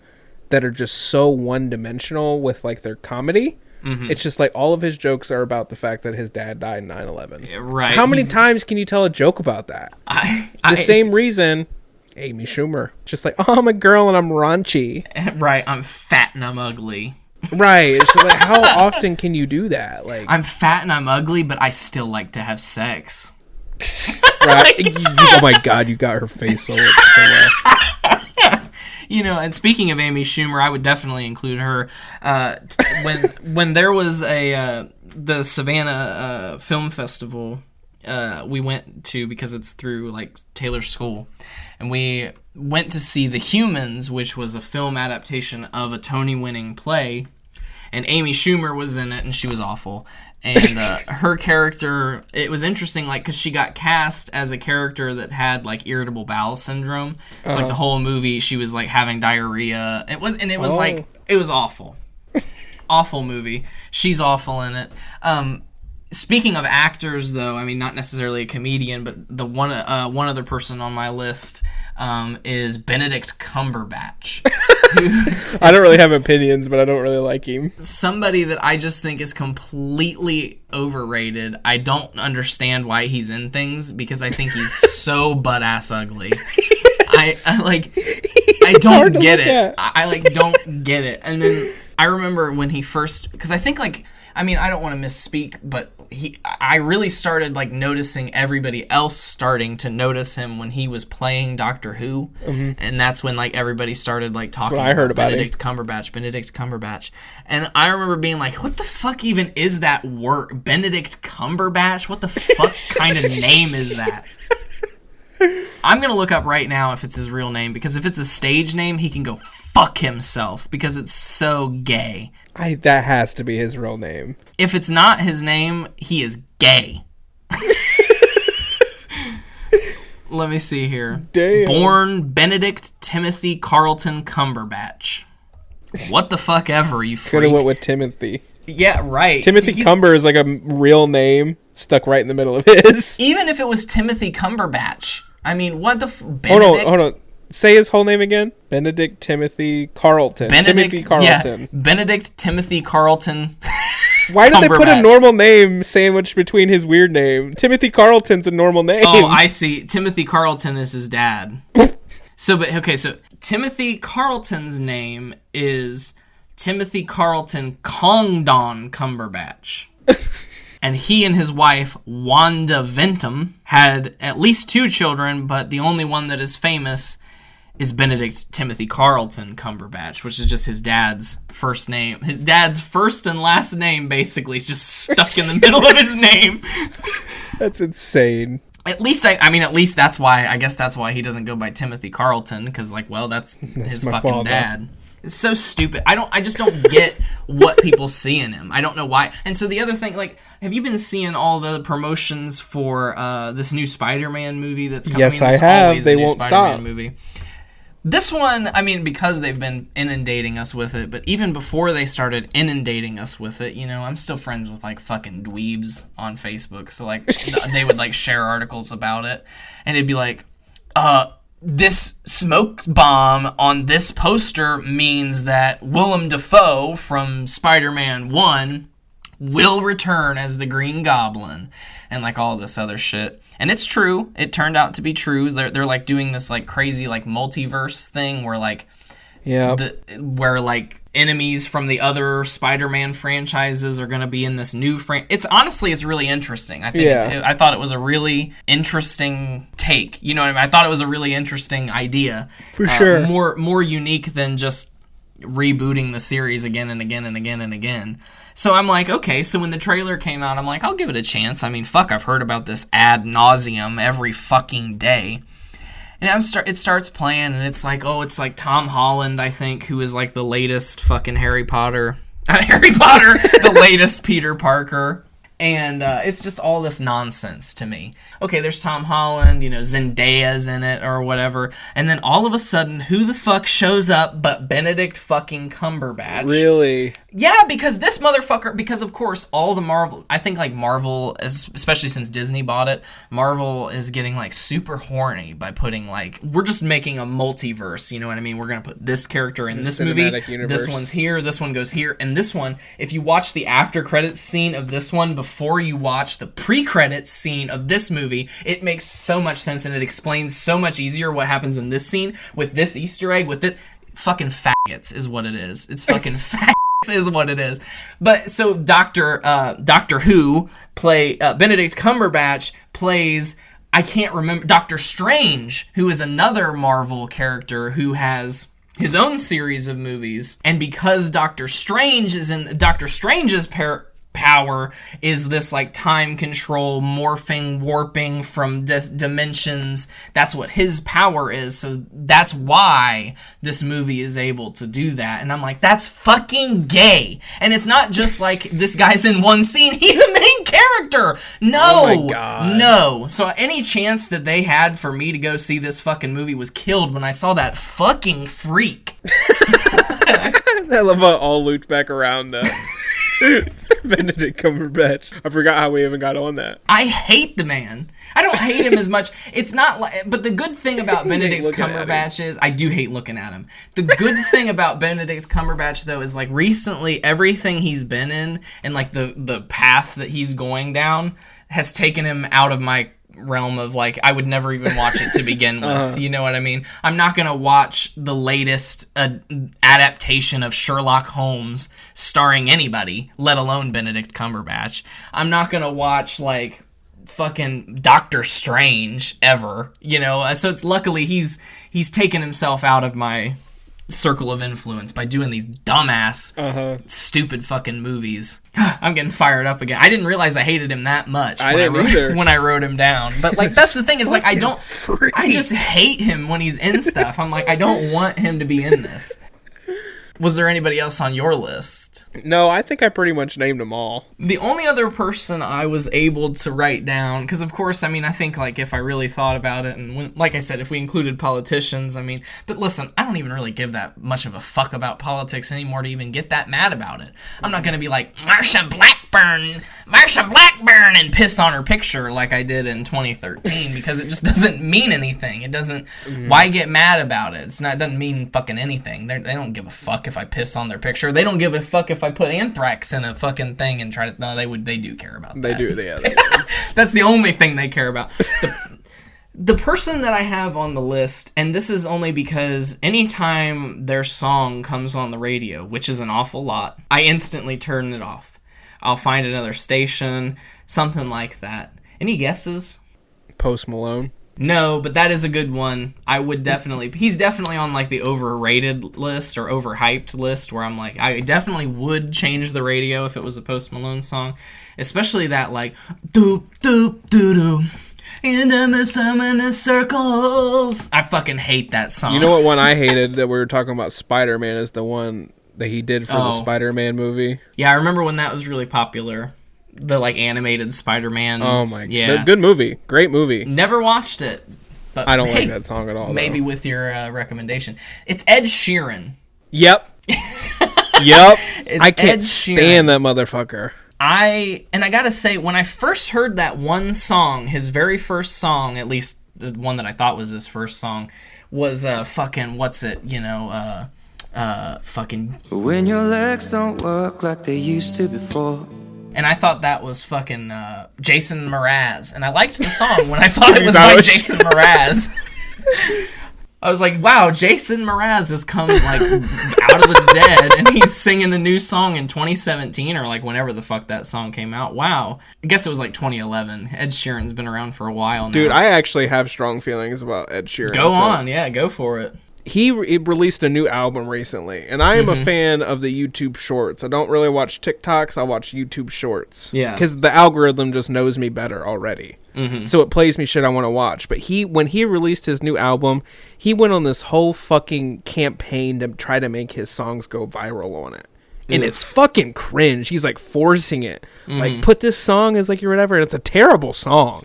[SPEAKER 6] that are just so one dimensional with like their comedy. Mm-hmm. It's just like all of his jokes are about the fact that his dad died in 9/11.
[SPEAKER 5] Right.
[SPEAKER 6] How many times can you tell a joke about that? The same reason, Amy Schumer. Just like, oh, I'm a girl and I'm raunchy.
[SPEAKER 5] Right. I'm fat and I'm ugly.
[SPEAKER 6] Right. It's like, how often can you do that? Like,
[SPEAKER 5] I'm fat and I'm ugly, but I still like to have sex.
[SPEAKER 6] Right. Oh my God, you got her face so well.
[SPEAKER 5] You know, and speaking of Amy Schumer, I would definitely include her. When there was the Savannah Film Festival, we went to, because it's through like Taylor's school, and we went to see The Humans, which was a film adaptation of a Tony-winning play, and Amy Schumer was in it, and she was awful. And her character, it was interesting, like, because she got cast as a character that had like irritable bowel syndrome. So like the whole movie, she was like having diarrhea. It was awful, awful movie. She's awful in it. Speaking of actors, though, I mean, not necessarily a comedian, but the one other person on my list is Benedict Cumberbatch.
[SPEAKER 6] I don't really have opinions, but I don't really like him.
[SPEAKER 5] Somebody that I just think is completely overrated. I don't understand why he's in things, because I think he's so butt-ass ugly. I I don't
[SPEAKER 6] hard to
[SPEAKER 5] get
[SPEAKER 6] look
[SPEAKER 5] it.
[SPEAKER 6] at.
[SPEAKER 5] I like don't get it. And then I remember when he first, because I think like, I mean, I don't want to misspeak, but I really started like noticing everybody else starting to notice him when he was playing Doctor Who, and that's when like everybody started like talking
[SPEAKER 6] what I heard about
[SPEAKER 5] Benedict Cumberbatch, and I remember being like, what the fuck even is that word, Benedict Cumberbatch? What the fuck kind of name is that? I'm gonna look up right now if it's his real name, because if it's a stage name, he can go fuck himself because it's so gay.
[SPEAKER 6] That has to be his real name.
[SPEAKER 5] If it's not his name, he is gay. Let me see here.
[SPEAKER 6] Damn.
[SPEAKER 5] Born Benedict Timothy Carlton Cumberbatch. What the fuck ever, you freak.
[SPEAKER 6] Could have went with Timothy.
[SPEAKER 5] Yeah, right.
[SPEAKER 6] Timothy Cumber is like a real name stuck right in the middle of his.
[SPEAKER 5] Even if it was Timothy Cumberbatch. I mean, what the
[SPEAKER 6] Hold on. Say his whole name again. Benedict Timothy Carlton. Timothy Carlton.
[SPEAKER 5] Yeah, Benedict Timothy Carlton.
[SPEAKER 6] Why did they put a
[SPEAKER 5] Cumberbatch.
[SPEAKER 6] normal name sandwiched between his weird name? Timothy Carlton's a normal name.
[SPEAKER 5] Oh, I see. Timothy Carlton is his dad. So Timothy Carlton's name is Timothy Carlton Congdon Cumberbatch. And he and his wife, Wanda Ventum, had at least 2 children, but the only one that is famous is Benedict Timothy Carlton Cumberbatch, which is just his dad's first name. His dad's first and last name, basically, is just stuck in the middle of his name.
[SPEAKER 6] That's insane.
[SPEAKER 5] At least, at least that's why, I guess that's why he doesn't go by Timothy Carlton, because, like, well, that's his fucking
[SPEAKER 6] father.
[SPEAKER 5] dad. It's so stupid. I just don't get what people see in him. I don't know why. And so the other thing, like, have you been seeing all the promotions for this new Spider-Man movie that's coming?
[SPEAKER 6] Yes, I have. They won't stop.
[SPEAKER 5] Movie. This one, because they've been inundating us with it, but even before they started inundating us with it, I'm still friends with, like, fucking dweebs on Facebook. So, like, they would, like, share articles about it. And it'd be like, this smoke bomb on this poster means that Willem Dafoe from Spider-Man 1 will return as the Green Goblin, and like all this other shit. And it's true. It turned out to be true. They're like doing this like crazy like multiverse thing where like where like enemies from the other Spider-Man franchises are going to be in this new it's really interesting. I think I thought it was a really interesting take. You know what I mean? I thought it was a really interesting idea.
[SPEAKER 6] For sure.
[SPEAKER 5] More unique than just rebooting the series again and again and again and again. So I'm like, okay, so when the trailer came out, I'm like, I'll give it a chance. I mean, fuck, I've heard about this ad nauseum every fucking day. And it starts playing, and it's like, it's like Tom Holland, I think, who is like the latest fucking Harry Potter, the latest Peter Parker. And it's just all this nonsense to me. Okay, there's Tom Holland, Zendaya's in it or whatever. And then all of a sudden, who the fuck shows up but Benedict fucking Cumberbatch?
[SPEAKER 6] Really?
[SPEAKER 5] Yeah, because this motherfucker, because of course, all the Marvel, I think like Marvel, especially since Disney bought it, Marvel is getting like super horny by putting like, we're just making a multiverse, you know what I mean? We're going to put this character in this movie,
[SPEAKER 6] universe.
[SPEAKER 5] This one's here, this one goes here, and this one, if you watch the after credits scene of this one before you watch the pre-credits scene of this movie, it makes so much sense and it explains so much easier what happens in this scene with this Easter egg, with it. Fucking faggots is what it is. It's fucking faggots is what it is. But so Doctor Who Benedict Cumberbatch plays, I can't remember, Doctor Strange, who is another Marvel character who has his own series of movies. And because Doctor Strange is in Doctor Strange's power is this like time control, morphing, warping from dimensions. That's what his power is. So that's why this movie is able to do that. And I'm like, that's fucking gay. And it's not just like this guy's in one scene. He's a main character. No.
[SPEAKER 6] Oh my God.
[SPEAKER 5] No. So any chance that they had for me to go see this fucking movie was killed when I saw that fucking freak.
[SPEAKER 6] I love how it all looped back around Benedict Cumberbatch. I forgot how we even got on that.
[SPEAKER 5] I hate the man. I don't hate him as much. It's not like, but the good thing about Benedict Cumberbatch is I do hate looking at him. The good thing about Benedict Cumberbatch though is like recently everything he's been in and like the path that he's going down has taken him out of my realm of like I would never even watch it to begin with. You know what I mean? I'm not gonna watch the latest adaptation of Sherlock Holmes starring anybody, let alone Benedict Cumberbatch. I'm not gonna watch like fucking Doctor Strange ever. You know, so it's luckily he's taken himself out of my circle of influence by doing these dumbass stupid fucking movies. I'm getting fired up again. I didn't realize I hated him that much when I wrote him down. But like that's the thing is like I just hate him when he's in stuff. I'm like I don't want him to be in this. Was there anybody else on your list?
[SPEAKER 6] No, I think I pretty much named them all.
[SPEAKER 5] The only other person I was able to write down, because of course, I mean, I think like if I really thought about it, and when, like I said, if we included politicians, I mean, but listen, I don't even really give that much of a fuck about politics anymore to even get that mad about it. I'm not going to be like, Marsha Blackburn, and piss on her picture like I did in 2013, because it just doesn't mean anything. It doesn't, why get mad about it? It doesn't mean fucking anything. They don't give a fuck if I piss on their picture. They don't give a fuck if I put anthrax in a fucking thing and try to. No, they do care about that.
[SPEAKER 6] They do.
[SPEAKER 5] That's the only thing they care about. The person that I have on the list, and this is only because anytime their song comes on the radio, which is an awful lot, I instantly turn it off. I'll find another station, something like that. Any guesses?
[SPEAKER 6] Post Malone.
[SPEAKER 5] No, but that is a good one. I would definitely... He's definitely on, like, the overrated list or overhyped list where I'm like, I definitely would change the radio if it was a Post Malone song. Especially that, like, doop, doop, doo, doo. And I'm summoning the circles. I fucking hate that song.
[SPEAKER 6] You know what one I hated that we were talking about Spider-Man is the one that he did for the Spider-Man movie?
[SPEAKER 5] Yeah, I remember when that was really popular. The like animated Spider-Man.
[SPEAKER 6] Oh my god. Yeah. Good movie. Great movie.
[SPEAKER 5] Never watched it. But
[SPEAKER 6] I don't like that song at all.
[SPEAKER 5] Maybe with your recommendation. It's Ed Sheeran.
[SPEAKER 6] Yep. I can't stand that motherfucker.
[SPEAKER 5] I gotta say, when I first heard that one song, his very first song, at least the one that I thought was his first song, was fucking, what's it, you know, fucking...
[SPEAKER 7] When your legs don't work like they used to before.
[SPEAKER 5] And I thought that was fucking Jason Mraz. And I liked the song when I thought it was by Jason Mraz. I was like, wow, Jason Mraz has come like out of the dead and he's singing a new song in 2017 or like whenever the fuck that song came out. Wow. I guess it was like 2011. Ed Sheeran's been around for a while now.
[SPEAKER 6] Dude, I actually have strong feelings about Ed Sheeran.
[SPEAKER 5] Go on. Yeah, go for it.
[SPEAKER 6] He released a new album recently, and I am a fan of the YouTube Shorts. I don't really watch TikToks, I watch YouTube Shorts.
[SPEAKER 5] Yeah.
[SPEAKER 6] Because the algorithm just knows me better already. So it plays me shit I want to watch. But when he released his new album, he went on this whole fucking campaign to try to make his songs go viral on it. And it's fucking cringe. He's like forcing it. Like, put this song as like your whatever. And it's a terrible song.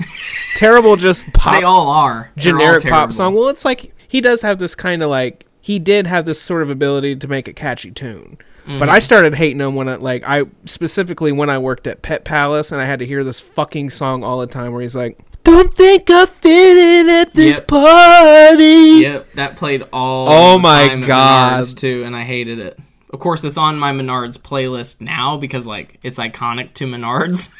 [SPEAKER 6] Terrible just pop.
[SPEAKER 5] They all are.
[SPEAKER 6] Generic pop song. Well, it's like... He does have this kind of like he did have this sort of ability to make a catchy tune, but I started hating him when I specifically when I worked at Pet Palace and I had to hear this fucking song all the time where he's like, "Don't think I fit in at this party."
[SPEAKER 5] Yep, that played all.
[SPEAKER 6] Oh
[SPEAKER 5] the
[SPEAKER 6] my
[SPEAKER 5] time
[SPEAKER 6] god,
[SPEAKER 5] at Menards too, and I hated it. Of course, it's on my Menards playlist now because like it's iconic to Menards.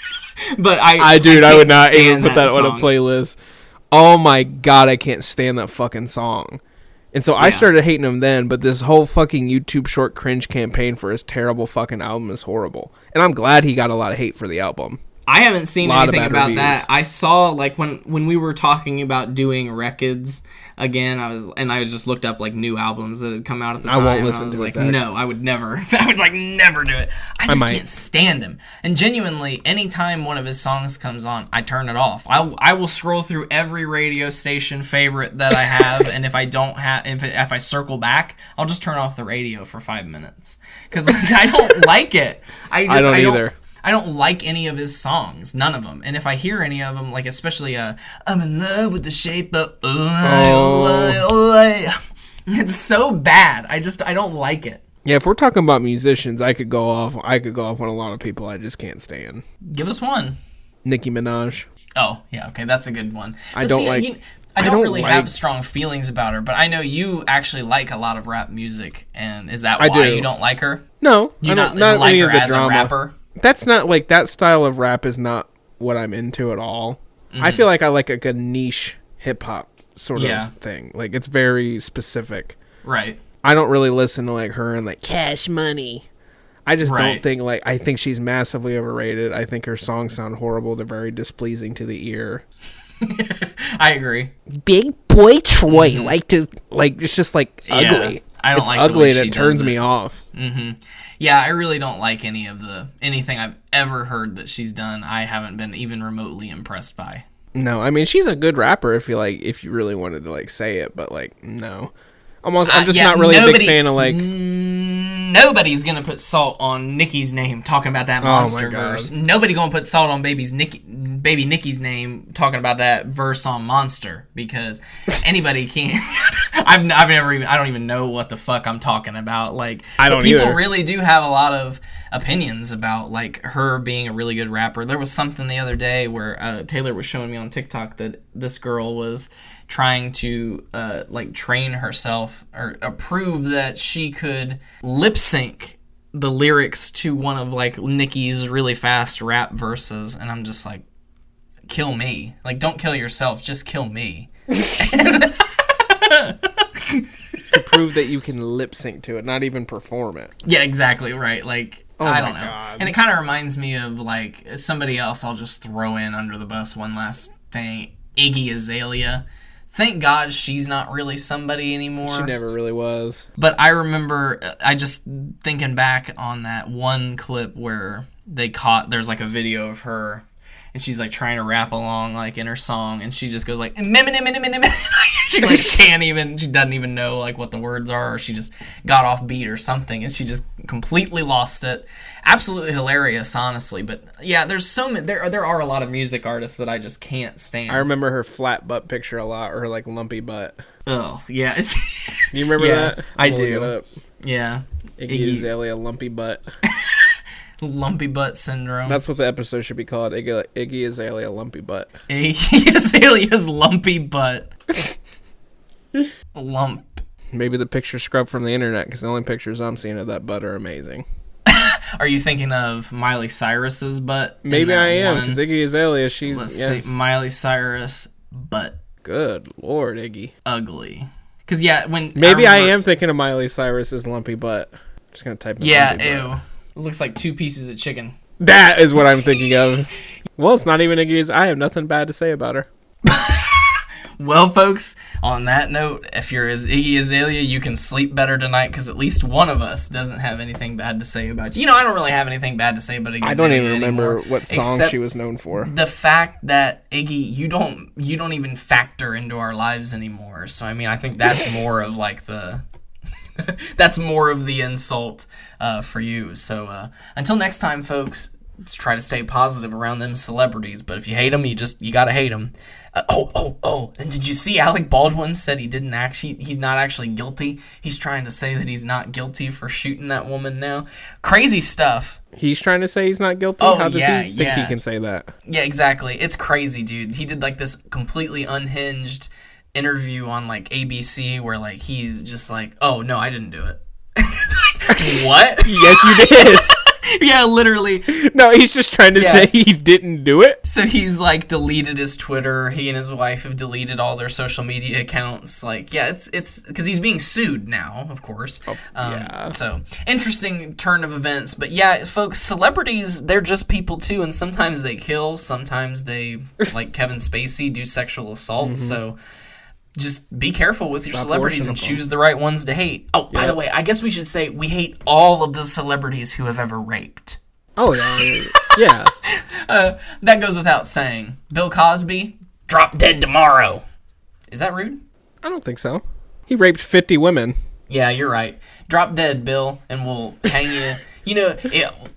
[SPEAKER 5] But I
[SPEAKER 6] would not even put that on a playlist. Oh my god, I can't stand that fucking song. And so I started hating him then, but this whole fucking YouTube Short cringe campaign for his terrible fucking album is horrible. And I'm glad he got a lot of hate for the album.
[SPEAKER 5] I haven't seen anything about that. I saw like when we were talking about doing records again, I just looked up like new albums that had come out at the time.
[SPEAKER 6] I won't listen to
[SPEAKER 5] like,
[SPEAKER 6] it.
[SPEAKER 5] No, I would never. I would like never do it. I just can't stand him. And genuinely, anytime one of his songs comes on, I turn it off. I will scroll through every radio station favorite that I have, and if I don't have, if I circle back, I'll just turn off the radio for 5 minutes because like, I don't like it. I don't either. I don't like any of his songs, none of them. And if I hear any of them, like especially I'm in love with the shape of it's so bad. I don't like it.
[SPEAKER 6] Yeah, if we're talking about musicians, I could go off on a lot of people I just can't stand.
[SPEAKER 5] Give us one.
[SPEAKER 6] Nicki Minaj.
[SPEAKER 5] Oh, yeah, okay, that's a good one.
[SPEAKER 6] I don't
[SPEAKER 5] really have strong feelings about her, but I know you actually like a lot of rap music, and is that why you don't like her?
[SPEAKER 6] No,
[SPEAKER 5] do you not like
[SPEAKER 6] any
[SPEAKER 5] her
[SPEAKER 6] of the
[SPEAKER 5] as
[SPEAKER 6] drama.
[SPEAKER 5] a rapper?
[SPEAKER 6] That's not like that style of rap is not what I'm into at all. I feel like I like a good niche hip hop sort
[SPEAKER 5] Yeah.
[SPEAKER 6] of thing. Like it's very specific.
[SPEAKER 5] Right.
[SPEAKER 6] I don't really listen to like her and like Cash Money. I just
[SPEAKER 5] Right.
[SPEAKER 6] don't think like I think she's massively overrated. I think her songs sound horrible. They're very displeasing to the ear.
[SPEAKER 5] I agree.
[SPEAKER 1] Big boy Troy like to like it's just like
[SPEAKER 5] Yeah.
[SPEAKER 1] ugly.
[SPEAKER 5] I don't
[SPEAKER 6] It's
[SPEAKER 5] like
[SPEAKER 6] ugly
[SPEAKER 5] the way
[SPEAKER 6] and
[SPEAKER 5] she
[SPEAKER 6] it turns
[SPEAKER 5] does
[SPEAKER 6] me
[SPEAKER 5] it.
[SPEAKER 6] off.
[SPEAKER 5] Yeah, I really don't like anything I've ever heard that she's done. I haven't been even remotely impressed by.
[SPEAKER 6] No, I mean she's a good rapper if you really wanted to like say it, but like no. I'm just
[SPEAKER 5] Yeah,
[SPEAKER 6] not really a big fan of like
[SPEAKER 5] nobody's gonna put salt on Nicki's name talking about that monster
[SPEAKER 6] God.
[SPEAKER 5] verse. Nobody gonna put salt on baby Nicki's name talking about that verse on Monster because anybody can. I don't even know what the fuck I'm talking about. Like
[SPEAKER 6] I don't
[SPEAKER 5] people
[SPEAKER 6] either.
[SPEAKER 5] really do have a lot of opinions about like her being a really good rapper. There was something the other day where Taylor was showing me on TikTok that this girl was trying to like train herself or prove that she could lip sync the lyrics to one of like Nicki's really fast rap verses, and I'm just like, kill me. Like, don't kill yourself, just kill me.
[SPEAKER 6] to prove that you can lip sync to it, not even perform it.
[SPEAKER 5] Yeah, exactly right. Like, I don't know.
[SPEAKER 6] God.
[SPEAKER 5] And it kind of reminds me of like somebody else I'll just throw in under the bus. One last thing, Iggy Azalea. Thank God she's not really somebody anymore.
[SPEAKER 6] She never really was.
[SPEAKER 5] But I remember, I just thinking back on that one clip where there's like a video of her and she's like trying to rap along like in her song and she just goes like, she like she doesn't even know like what the words are, or she just got off beat or something and she just completely lost it. Absolutely hilarious, honestly. But yeah, there's so many, there are a lot of music artists that I just can't stand.
[SPEAKER 6] I remember her flat butt picture a lot, or her like lumpy butt.
[SPEAKER 5] Oh, yeah.
[SPEAKER 6] You remember
[SPEAKER 5] Yeah,
[SPEAKER 6] that?
[SPEAKER 5] I
[SPEAKER 6] I'm gonna
[SPEAKER 5] do.
[SPEAKER 6] look it up.
[SPEAKER 5] Yeah.
[SPEAKER 6] Iggy Azalea lumpy butt.
[SPEAKER 5] Lumpy butt syndrome.
[SPEAKER 6] That's what the episode should be called. Iggy Azalea lumpy butt.
[SPEAKER 5] Iggy Azalea's lumpy butt. Lump.
[SPEAKER 6] Maybe the picture scrubbed from the internet, because the only pictures I'm seeing of that butt are amazing.
[SPEAKER 5] Are you thinking of Miley Cyrus's butt? in
[SPEAKER 6] Maybe
[SPEAKER 5] that
[SPEAKER 6] I am,
[SPEAKER 5] one?
[SPEAKER 6] because Iggy Azalea, she's
[SPEAKER 5] Let's see. Miley Cyrus butt
[SPEAKER 6] Good Lord, Iggy.
[SPEAKER 5] ugly. Because yeah, when
[SPEAKER 6] Maybe I
[SPEAKER 5] remember-
[SPEAKER 6] am thinking of Miley Cyrus's lumpy butt. Just gonna type in
[SPEAKER 5] Yeah,
[SPEAKER 6] lumpy butt.
[SPEAKER 5] ew. It looks like 2 pieces of chicken.
[SPEAKER 6] That is what I'm thinking of. Well, it's not even Iggy's. I have nothing bad to say about her.
[SPEAKER 5] Well, folks, on that note, if you're as Iggy Azalea, you can sleep better tonight because at least one of us doesn't have anything bad to say about you. You know, I don't really have anything bad to say about Iggy
[SPEAKER 6] I don't
[SPEAKER 5] Azalea
[SPEAKER 6] even remember
[SPEAKER 5] anymore,
[SPEAKER 6] what song
[SPEAKER 5] except
[SPEAKER 6] she was known for.
[SPEAKER 5] the fact that Iggy, you don't even factor into our lives anymore. So I mean, I think that's more of like the that's more of the insult for you. So until next time, folks, let's try to stay positive around them celebrities. But if you hate them, you gotta hate them. And did you see Alec Baldwin said he's not actually guilty? He's trying to say that he's not guilty for shooting that woman now. Crazy stuff.
[SPEAKER 6] He's trying to say he's not guilty?
[SPEAKER 5] Oh,
[SPEAKER 6] How does
[SPEAKER 5] yeah,
[SPEAKER 6] he think
[SPEAKER 5] yeah.
[SPEAKER 6] he can say that?
[SPEAKER 5] Yeah, exactly. It's crazy, dude. He did like this completely unhinged interview on like ABC where like he's just like, oh no, I didn't do it. What?
[SPEAKER 6] Yes, you did.
[SPEAKER 5] Yeah, literally.
[SPEAKER 6] No, he's just trying to say he didn't do it.
[SPEAKER 5] So he's like deleted his Twitter. He and his wife have deleted all their social media accounts. Like, yeah, it's because he's being sued now, of course.
[SPEAKER 6] yeah.
[SPEAKER 5] So interesting turn of events. But yeah, folks, celebrities, they're just people too, and sometimes they kill, sometimes they, like Kevin Spacey, do sexual assault. So just be careful with your
[SPEAKER 6] Stop
[SPEAKER 5] celebrities and
[SPEAKER 6] worshiping them.
[SPEAKER 5] choose the right ones to hate. Oh, by the way, I guess we should say we hate all of the celebrities who have ever raped.
[SPEAKER 6] Oh, yeah. Yeah.
[SPEAKER 5] That goes without saying. Bill Cosby, drop dead tomorrow. Is that rude?
[SPEAKER 6] I don't think so. He raped 50 women.
[SPEAKER 5] Yeah, you're right. Drop dead, Bill, and we'll hang you. You know,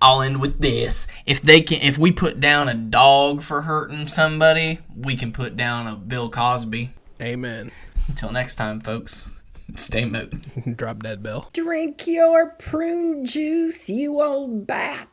[SPEAKER 5] I'll end with this. If we put down a dog for hurting somebody, we can put down a Bill Cosby.
[SPEAKER 6] Amen.
[SPEAKER 5] Until next time, folks, stay moot.
[SPEAKER 6] Drop dead, Bill.
[SPEAKER 8] Drink your prune juice, you old bat.